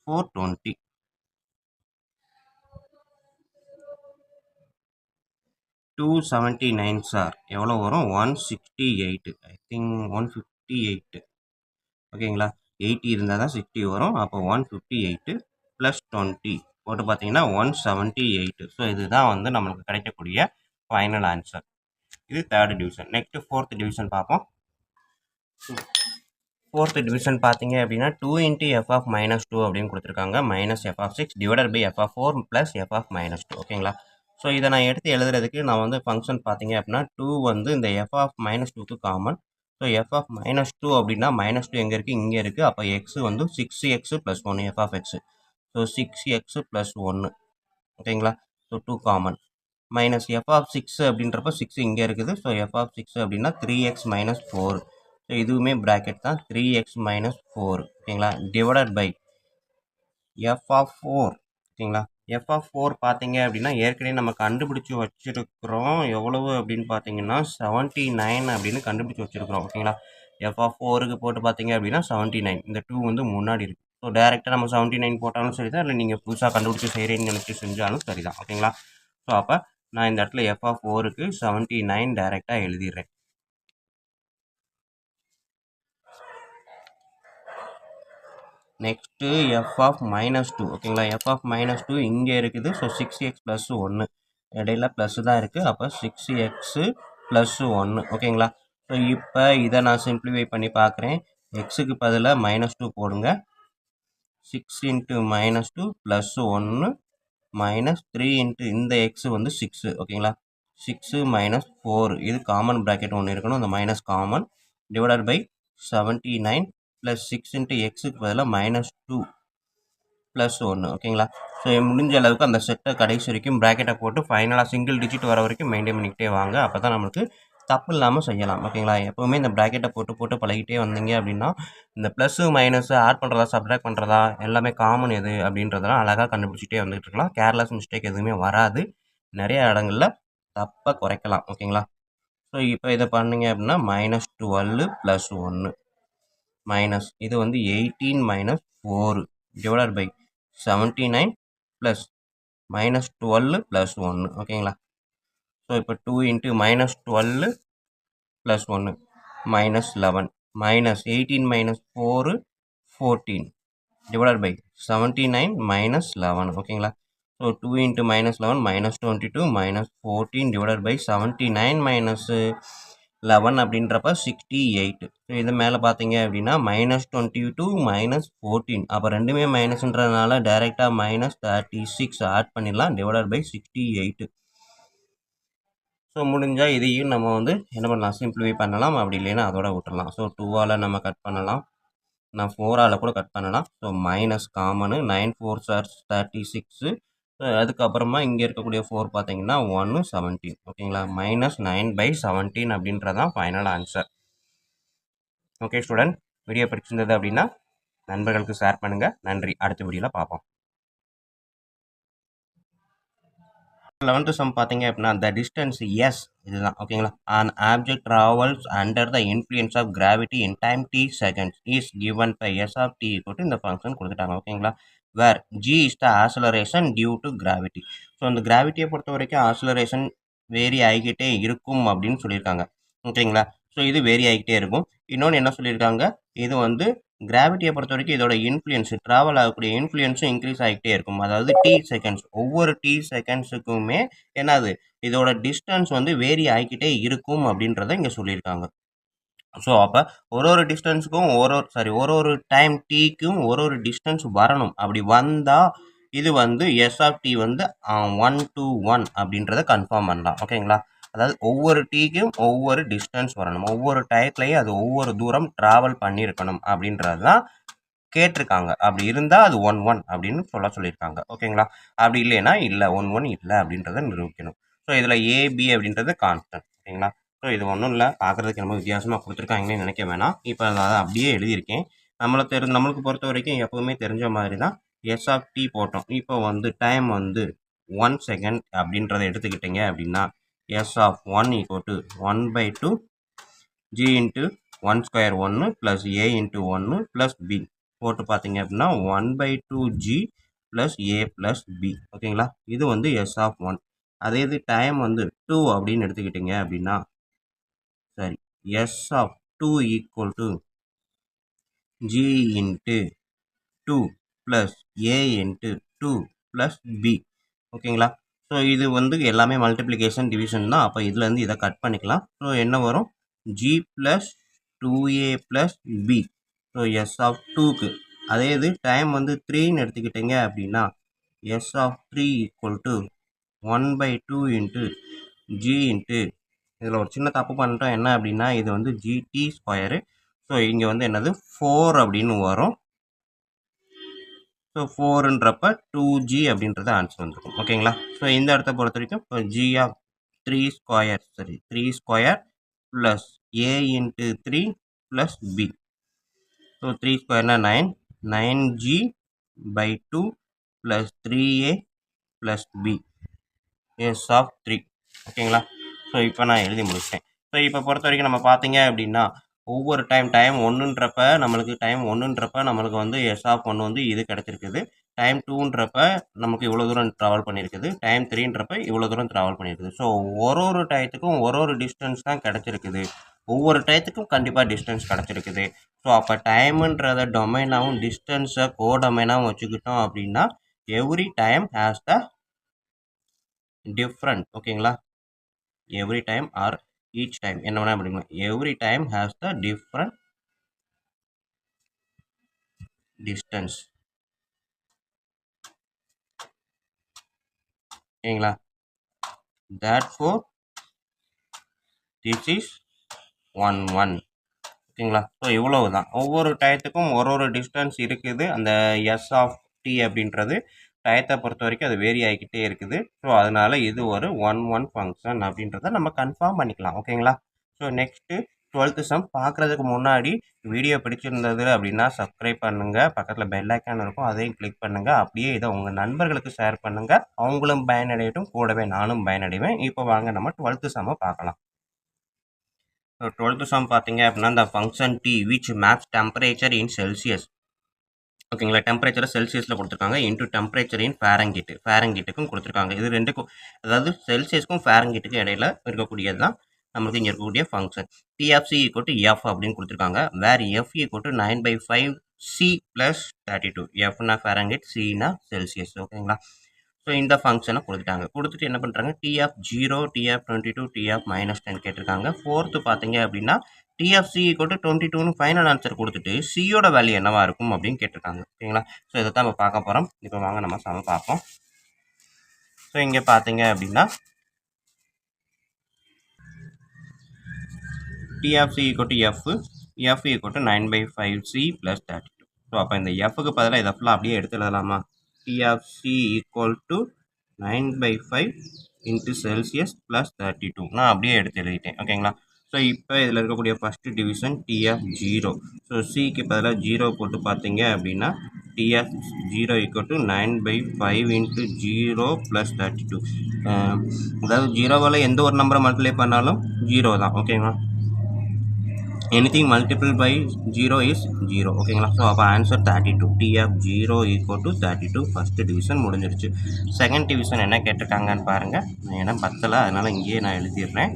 4 20. 2 79s are எவ்வளோ வரும்? 168. I think 158. ஓகேங்களா? 80 இருந்தால் தான் 60 வரும். அப்போ 158 ப்ளஸ் 20 போட்டு பார்த்தீங்கன்னா 178. ஸோ இதுதான் வந்து நம்மளுக்கு கிடைக்கக்கூடிய ஃபைனல் ஆன்சர். இது third division. Next fourth division பார்ப்போம். ஃபோர்த் டிவிஷன் பார்த்தீங்க அப்படின்னா 2 × f ஆஃப் -2 அப்படின்னு கொடுத்துருக்காங்க. -f of 6 / f of 4 + f of -2. ஓகேங்களா? ஸோ இதை நான் எடுத்து எழுதுறதுக்கு நான் வந்து ஃபங்க்ஷன் பார்த்தீங்க அப்படின்னா 2 வந்து இந்த f ஆஃப் -2க்கு காமன். ஸோ f ஆஃப் -2 அப்படின்னா -2 எங்கே இருக்குது? இங்கே இருக்குது. அப்போ x வந்து 6x + 1 f of x. So 6x + 1. ஓகேங்களா? So 2 common minus f of 6 அப்படின்றப்ப 6 இங்கே இருக்குது. ஸோ f ஆஃப் 6 அப்படின்னா 3x - 4. ஸோ இதுவுமே ப்ராக்கெட் தான். 3x - 4. ஓகேங்களா? Divided by f of 4. ஓகேங்களா? f ஆஃப் 4 பார்த்தீங்க அப்படின்னா ஏற்கனவே நம்ம கண்டுபிடிச்சி வச்சுருக்கிறோம். எவ்வளவு அப்படின்னு பார்த்தீங்கன்னா 79 அப்படின்னு கண்டுபிடிச்சி வச்சுருக்கிறோம். ஓகேங்களா? f ஆஃப் 4க்கு போட்டு பார்த்தீங்க அப்படின்னா 79. இந்த 2 வந்து முன்னாடி இருக்குது. ஸோ டேரெக்டாக நம்ம 79 போட்டாலும் சரி தான், இல்லை நீங்கள் புதுசாக கண்டுபிடிச்சி செய்கிறேன்னு நினச்சி செஞ்சாலும் சரி தான். ஓகேங்களா? ஸோ அப்போ நான் இந்த இடத்துல f ஆஃப் 4க்கு 79 டேரெக்டாக எழுதிடுறேன். Next f of -2. ஓகேங்களா? f ஆஃப் -2 இங்கே இருக்குது. ஸோ 6x + 1 இடையில ப்ளஸ் தான் இருக்குது. அப்போ 6x + 1. ஓகேங்களா? ஸோ இப்போ இதை நான் சிம்பிளிஃபை பண்ணி பார்க்குறேன். எக்ஸுக்கு பதிலாக -2 போடுங்க. 6 × -2 + 1 -3 × இந்த x வந்து 6. ஓகேங்களா? 6 - 4 இது காமன் ப்ராக்கெட் ஒன்று இருக்கணும். இந்த minus common divided by 79 plus 6 × எக்ஸுக்கு பதிலாக -2 ப்ளஸ் 1. ஓகேங்களா? ஸோ முடிஞ்ச அளவுக்கு அந்த செட்டை கடைசி வரைக்கும் ப்ராக்கெட்டை போட்டு ஃபைனலாக சிங்கிள் டிஜிட் வர வரைக்கும் மெயின்டைன் பண்ணிக்கிட்டே வாங்க. அப்போ தான் நம்மளுக்கு தப்பு இல்லாமல் செய்யலாம். ஓகேங்களா? எப்போவுமே இந்த ப்ராக்கெட்டை போட்டு பழகிட்டே வந்தீங்க அப்படின்னா இந்த ப்ளஸ்ஸு மைனஸு ஆட் பண்ணுறதா சப்ட்ராக்ட் பண்ணுறதா எல்லாமே காமன் எது அப்படின்றதெல்லாம் அழகாக கண்டுபிடிச்சிட்டே வந்துகிட்டு இருக்கலாம். கேர்லெஸ் மிஸ்டேக் எதுவுமே வராது. நிறைய இடங்களில் தப்பை குறைக்கலாம். ஓகேங்களா? ஸோ இப்போ இதை பண்ணிங்க அப்படின்னா -12 + 1. மைனஸ் இது வந்து 18 minus 4 divided by 79 plus minus 12 plus 1 ஓகேங்களா. ஸோ இப்போ 2 into minus 12 plus 1 minus 11 minus 18 minus 4 14 divided by 79 minus 11 ஓகேங்களா. So 2 into minus 11 minus 22 minus 14 divided by 79 minus 11 அப்படின்றப்ப 68. ஸோ இது மேலே பார்த்தீங்க அப்படின்னா மைனஸ் 22 மைனஸ் 14 அப்போ ரெண்டுமே மைனஸ்ன்றதுனால டைரெக்டாக மைனஸ் 36 ஆட் பண்ணிடலாம் டிவைடட் பை 68. ஸோ முடிஞ்சால் இதையும் நம்ம வந்து என்ன பண்ணலாம், சிம்பிளிஃபை பண்ணலாம். அப்படி இல்லைன்னா அதோட விட்டுடலாம். ஸோ 2ஆல் நம்ம கட் பண்ணலாம், நான் 4ஆல் கூட கட் பண்ணலாம். So minus common 9 4 sir 36. அதுக்கப்புறமா இங்கே இருக்கக்கூடிய 4 பார்த்தீங்கன்னா 1 17 ஓகேங்களா. மைனஸ் 9/17 அப்படின்றதான் final answer. Okay student, video பிடிச்சிருந்தது அப்படின்னா நண்பர்களுக்கு ஷேர் பண்ணுங்கள். நன்றி. அடுத்த வீடியோவில் பார்ப்போம். 11th சம் பார்த்தீங்க அப்படின்னா த டிஸ்டன்ஸ் எஸ் இதுதான் ஓகேங்களா. an object travels under the influence of gravity in time t seconds is given by s of t equal to இந்த ஃபங்க்ஷன் கொடுத்துட்டாங்க ஓகேங்களா. வேர் g is the acceleration due to gravity. So இந்த கிராவிட்டியை பொறுத்த வரைக்கும் acceleration vary ஆகிக்கிட்டே இருக்கும் அப்படின்னு சொல்லியிருக்காங்க ஓகேங்களா. ஸோ இது வேரி ஆகிக்கிட்டே இருக்கும். இன்னொன்று என்ன சொல்லியிருக்காங்க, இது வந்து கிராவிட்டியை பொறுத்த வரைக்கும் இதோட இன்ஃப்ளூயன்ஸ் ட்ராவல் ஆகக்கூடிய இன்ஃப்ளூயன்ஸும் இன்க்ரீஸ் ஆகிட்டே இருக்கும். அதாவது டி செகண்ட்ஸ், ஒவ்வொரு டி செகண்ட்ஸுக்குமே என்னது இதோட டிஸ்டன்ஸ் வந்து வேரி ஆகிக்கிட்டே இருக்கும் அப்படின்றத இங்கே சொல்லியிருக்காங்க. ஸோ அப்போ ஒரு டிஸ்டன்ஸுக்கும் ஒரு டைம் டீக்கும் ஒரு டிஸ்டன்ஸ் வரணும். அப்படி வந்தால் இது வந்து எஸ் ஆஃப் டி வந்து 1 to 1 அப்படின்றத கன்ஃபார்ம் பண்ணலாம் ஓகேங்களா. அதாவது ஒவ்வொரு டீக்கும் ஒவ்வொரு டிஸ்டன்ஸ் வரணும், ஒவ்வொரு டயத்துலையும் அது ஒவ்வொரு தூரம் ட்ராவல் பண்ணியிருக்கணும் அப்படின்றது தான் கேட்டிருக்காங்க. அப்படி இருந்தால் அது 1 1 அப்படின்னு சொல்லியிருக்காங்க ஓகேங்களா. அப்படி இல்லைன்னா இல்லை 1 1 இல்லை அப்படின்றத நிரூபிக்கணும். ஸோ இதில் ஏபி அப்படின்றது கான்ஸ்டன்ட் ஓகேங்களா. ஸோ இது ஒன்றும் இல்லை, பார்க்குறதுக்கு ரொம்ப வித்தியாசமாக கொடுத்துருக்காங்கன்னு நினைக்க வேணாம். இப்போ நான் அப்படியே எழுதியிருக்கேன். நம்மளுக்கு பொறுத்த வரைக்கும் எப்போவுமே தெரிஞ்ச மாதிரி தான் எஸ் ஆஃப் டி போட்டோம். இப்போ வந்து டைம் வந்து 1 செகண்ட் அப்படின்றத எடுத்துக்கிட்டீங்க அப்படின்னா s of 1 equal to 1/2 g into 1 square 1 plus a into 1 plus b போட்டு பார்த்தீங்க அப்படின்னா 1/2 g plus a plus b ஓகேங்களா. இது வந்து எஸ் ஆஃப் 1. அதே இது டைம் வந்து 2 அப்படின்னு எடுத்துக்கிட்டிங்க அப்படின்னா சரி s of 2 equal to g into 2 plus a into 2 plus b ஓகேங்களா. ஸோ இது வந்து எல்லாமே மல்டிப்ளிகேஷன் டிவிஷன் தான். அப்போ இதுலேருந்து இதை கட் பண்ணிக்கலாம். ஸோ என்ன வரும், g plus 2a plus b. So s of 2க்கு அதே இது டைம் வந்து 3ன்னு எடுத்துக்கிட்டிங்க அப்படின்னா s of 3 equal to 1/2 into g into இதில் ஒரு சின்ன தப்பு பண்ணிட்டோம் என்ன அப்படின்னா இது வந்து ஜிடி ஸ்கொயரு. ஸோ இங்கே வந்து என்னது 4 அப்படின்னு வரும். ஸோ 4ன்றப்ப 2g அப்படின்றது ஆன்சர் வந்துருக்கும் ஓகேங்களா. ஸோ இந்த இடத்த பொறுத்த வரைக்கும் இப்போ g of 3 square plus a into 3 plus b. So 3 ஸ்கொயர்னா 9g/2 plus 3a plus b s of 3 ஓகேங்களா. ஸோ இப்போ நான் எழுதி முடிச்சிட்டேன். ஸோ இப்போ பொறுத்த வரைக்கும் நம்ம பார்த்தீங்க அப்படின்னா ஒவ்வொரு டைம் ஒன்றுன்றப்ப நம்மளுக்கு வந்து எஸ் ஆஃப் 1 வந்து இது கிடச்சிருக்குது. டைம் 2ன்றப்ப நமக்கு இவ்வளோ தூரம் ட்ராவல் பண்ணியிருக்குது. டைம் 3ன்றப்ப இவ்வளோ தூரம் ட்ராவல் பண்ணியிருக்குது. ஸோ ஒரு டயத்துக்கும் ஒரு டிஸ்டன்ஸ் தான் கிடச்சிருக்குது. ஒவ்வொரு டயத்துக்கும் கண்டிப்பாக டிஸ்டன்ஸ் கிடச்சிருக்குது. ஸோ அப்போ டைமுன்றத டொமைனாகவும் டிஸ்டன்ஸை கோடொமைனாகவும் வச்சுக்கிட்டோம் அப்படின்னா every time has the different ஓகேங்களா. Every time or each time என்ன வேணால் படிக்கலாம். Every time has the different distance ஓகேங்களா. therefore this is 1 1 ஓகேங்களா. ஸோ இவ்வளவு தான், ஒவ்வொரு டயத்துக்கும் ஒரு டிஸ்டன்ஸ் இருக்குது. அந்த எஸ் ஆஃப் டி அப்படின்றது டயத்தை பொறுத்த வரைக்கும் அது வேரி ஆகிக்கிட்டே இருக்குது. ஸோ அதனால இது ஒரு 1 1 ஃபங்க்ஷன் அப்படின்றத நம்ம கன்ஃபார்ம் பண்ணிக்கலாம் ஓகேங்களா. ஸோ நெக்ஸ்ட்டு 12th சம் பார்க்குறதுக்கு முன்னாடி வீடியோ பிடிச்சிருந்தது அப்படின்னா சப்ஸ்கிரைப் பண்ணுங்கள். பக்கத்தில் பெல் ஐக்கான் இருக்கும், அதையும் கிளிக் பண்ணுங்கள். அப்படியே இதை உங்கள் நண்பர்களுக்கு ஷேர் பண்ணுங்கள், அவங்களும் பயனடையட்டும், கூடவே நானும் பயனடைவேன். இப்போ வாங்க நம்ம 12th சம்மை பார்க்கலாம். ஸோ 12th சம் பார்த்தீங்க அப்படின்னா இந்த function T which maps temperature in Celsius. ஓகேங்களா, டெம்பரேச்சரை செல்சியஸில் கொடுத்துருக்காங்க இன்டூ டெம்பரேச்சர் இன் ஃபேரங்கீட்டுக்கும் கொடுத்துருக்காங்க. இது ரெண்டுக்கும், அதாவது செல்சியஸ்க்கும் ஃபேரங்கீட்டுக்கும் இடையில இருக்கக்கூடியது தான் நம்மளுக்கு இங்கே இருக்கக்கூடிய function. T of C equal to F அப்படின்னு கொடுத்துருக்காங்க. Where F equal to 9/5 C plus 32. எஃப்னா ஃபேரங்கீட், சினா செல்சியஸ். ஓகேங்களா, ஸோ இந்த ஃபங்க்ஷனை கொடுத்துட்டு என்ன பண்ணுறாங்க, T of 0, T of 22, T of -10 கேட்டிருக்காங்க. ஃபோர்த்து பார்த்தீங்க அப்படின்னா T of C equal to 22ன்னு ஃபைனல் ஆன்சர் கொடுத்துட்டு சியோட வேல்யூ என்னவா இருக்கும் அப்படின்னு கேட்டிருக்காங்க. ஓகேங்களா, ஸோ இதை தான் நம்ம பார்க்க போகிறோம். இப்போ வாங்க நம்ம சம பார்ப்போம். ஸோ இங்கே பார்த்தீங்க அப்படின்னா T of C equal to F equal to 9/5 C plus 32. So அப்போ இந்த எஃப்க்கு பதிலாக இதை ஃபுல்லாக அப்படியே எடுத்து எழுதலாமா? T of C equal to 9/5 into Celsius plus 32 நான் அப்படியே எடுத்து எழுதிட்டேன். ஓகேங்களா, ஸோ இப்போ இதில் இருக்கக்கூடிய first division T of 0. So சிக்கு பதிலாக 0 போட்டு பார்த்தீங்க அப்படின்னா T of 0 equal to 9/5 into 0 plus 32. அதாவது 0வால் எந்த ஒரு நம்பரை மல்டிப்ளை பண்ணாலும் 0 தான். ஓகேங்களா, anything multiple by 0 is 0. ஓகேங்களா, ஸோ அப்போ answer 32. T of 0 equal to 32 first division முடிஞ்சிருச்சு. செகண்ட் டிவிஷன் என்ன கேட்டிருக்காங்கன்னு பாருங்கள். ஏன்னா 10ல் அதனால் இங்கேயே நான் எழுதிடுறேன்.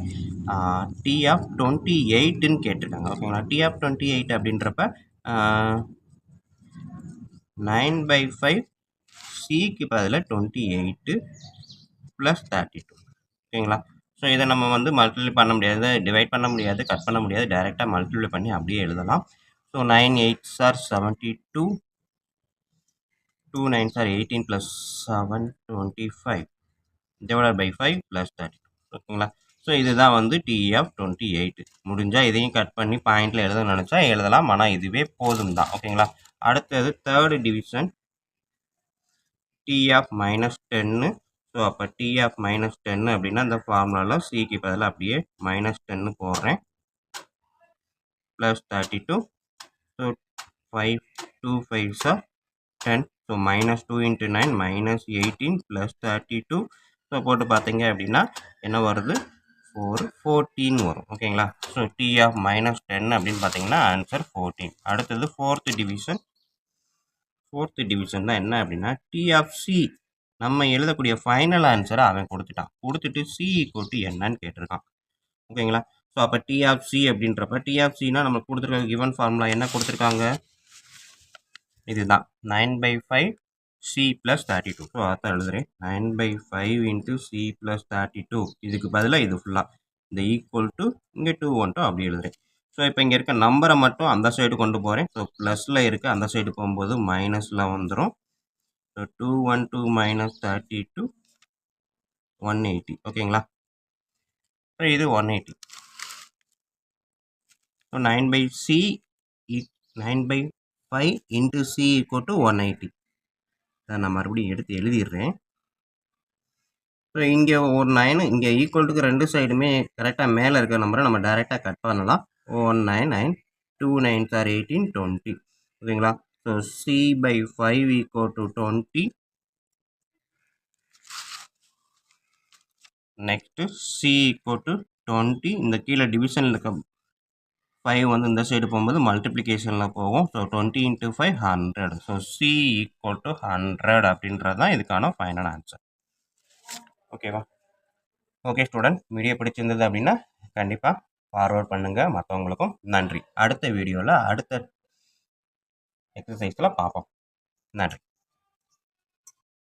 டி ஆஃப் 28ன்னு கேட்டிருக்காங்க. ஓகேங்களா, டி ஆஃப் 28 அப்படின்றப்ப 9/5 சிக்கு பதில் 28 ப்ளஸ் 32. ஓகேங்களா, ஸோ இதை நம்ம வந்து மல்டிப்ளை பண்ண முடியாது, டிவைட் பண்ண முடியாது, கட் பண்ண முடியாது, டைரெக்டாக மல்டிப்ளை பண்ணி அப்படியே எழுதலாம். So 9 8s are 72, 2 9s are 18 + 7 25 divided by 5 plus 32. ஓகேங்களா, ஸோ இதுதான் வந்து டி ஆஃப் 28. முடிஞ்சால் இதையும் கட் பண்ணி பாயிண்டில் எழுத நினச்சா எழுதலாம், ஆனால் இதுவே போதும் தான். ஓகேங்களா, அடுத்தது third division T of -10. So அப்போ டி ஆஃப் -10 அப்படின்னா இந்த ஃபார்முலாவில் சிக்கு பதில் அப்படியே -10 போடுறேன் plus 32. So 5 2 5s are 10. So -2 × 9 -18 plus 32. So போட்டு பார்த்தீங்க அப்படின்னா என்ன வருது, 14 வரும். ஓகேங்களா, ஸோ டி ஆஃப் -10 அப்படின்னு பார்த்தீங்கன்னா ஆன்சர் 14. அடுத்தது ஃபோர்த்து டிவிஷன் தான் என்ன அப்படின்னா டி ஆஃப் சி. நம்ம எழுதக்கூடிய ஃபைனல் ஆன்சரை அவன் கொடுத்துட்டு சி ஈக்குவல் டு என்னன்னு கேட்டிருக்கான். ஓகேங்களா, ஸோ அப்போ டி ஆஃப் சி அப்படின்றப்ப டி ஆஃப் சினா நம்ம கொடுத்துருக்க கிவன் ஃபார்முலா என்ன கொடுத்துருக்காங்க, இதுதான் 9/5 சி ப்ளஸ் 32. ஸோ அதான் எழுதுறேன், 9/5 இன்ட்டு சி ப்ளஸ் 32. இதுக்கு பதிலாக இது ஃபுல்லாக இந்த ஈக்குவல் டு இங்கே 212 அப்படி எழுதுறேன். ஸோ இப்போ இங்கே இருக்க நம்பரை மட்டும் அந்த சைடு கொண்டு போகிறேன். ஸோ ப்ளஸில் இருக்குது, அந்த சைடு போகும்போது மைனஸில் வந்துடும். ஸோ 212 - 32 180. ஓகேங்களா, ஸோ இது 180. So 9/5 into C equal to 180. அதை நான் மறுபடியும் எடுத்து எழுதிடுறேன். ஸோ இங்கே ஒரு 9 இங்கே ஈக்குவல்ட்டுக்கு ரெண்டு சைடுமே கரெக்டாக மேலே இருக்கிற நம்பரை நம்ம டைரெக்டாக கட் பண்ணலாம். 199 2 9s are 18 20. ஓகேங்களா, so C/5 equal to 20. Next C equal to 20. இந்த கீழே டிவிஷனில் இருக்க 5 வந்து இந்த சைடு போகும்போது மல்டிப்ளிகேஷனில் போகும். So 20 × 5 100. So C equal to 100 அப்படின்றது தான் இதுக்கான ஃபைனல் ஆன்சர். ஓகேவா, ஓகே ஸ்டூடெண்ட், வீடியோ பிடிச்சிருந்தது அப்படின்னா கண்டிப்பாக ஃபார்வர்ட் பண்ணுங்கள் மற்றவங்களுக்கும். நன்றி. அடுத்த வீடியோவில் அடுத்த எக்ஸசைஸில் பார்ப்போம். நன்றி.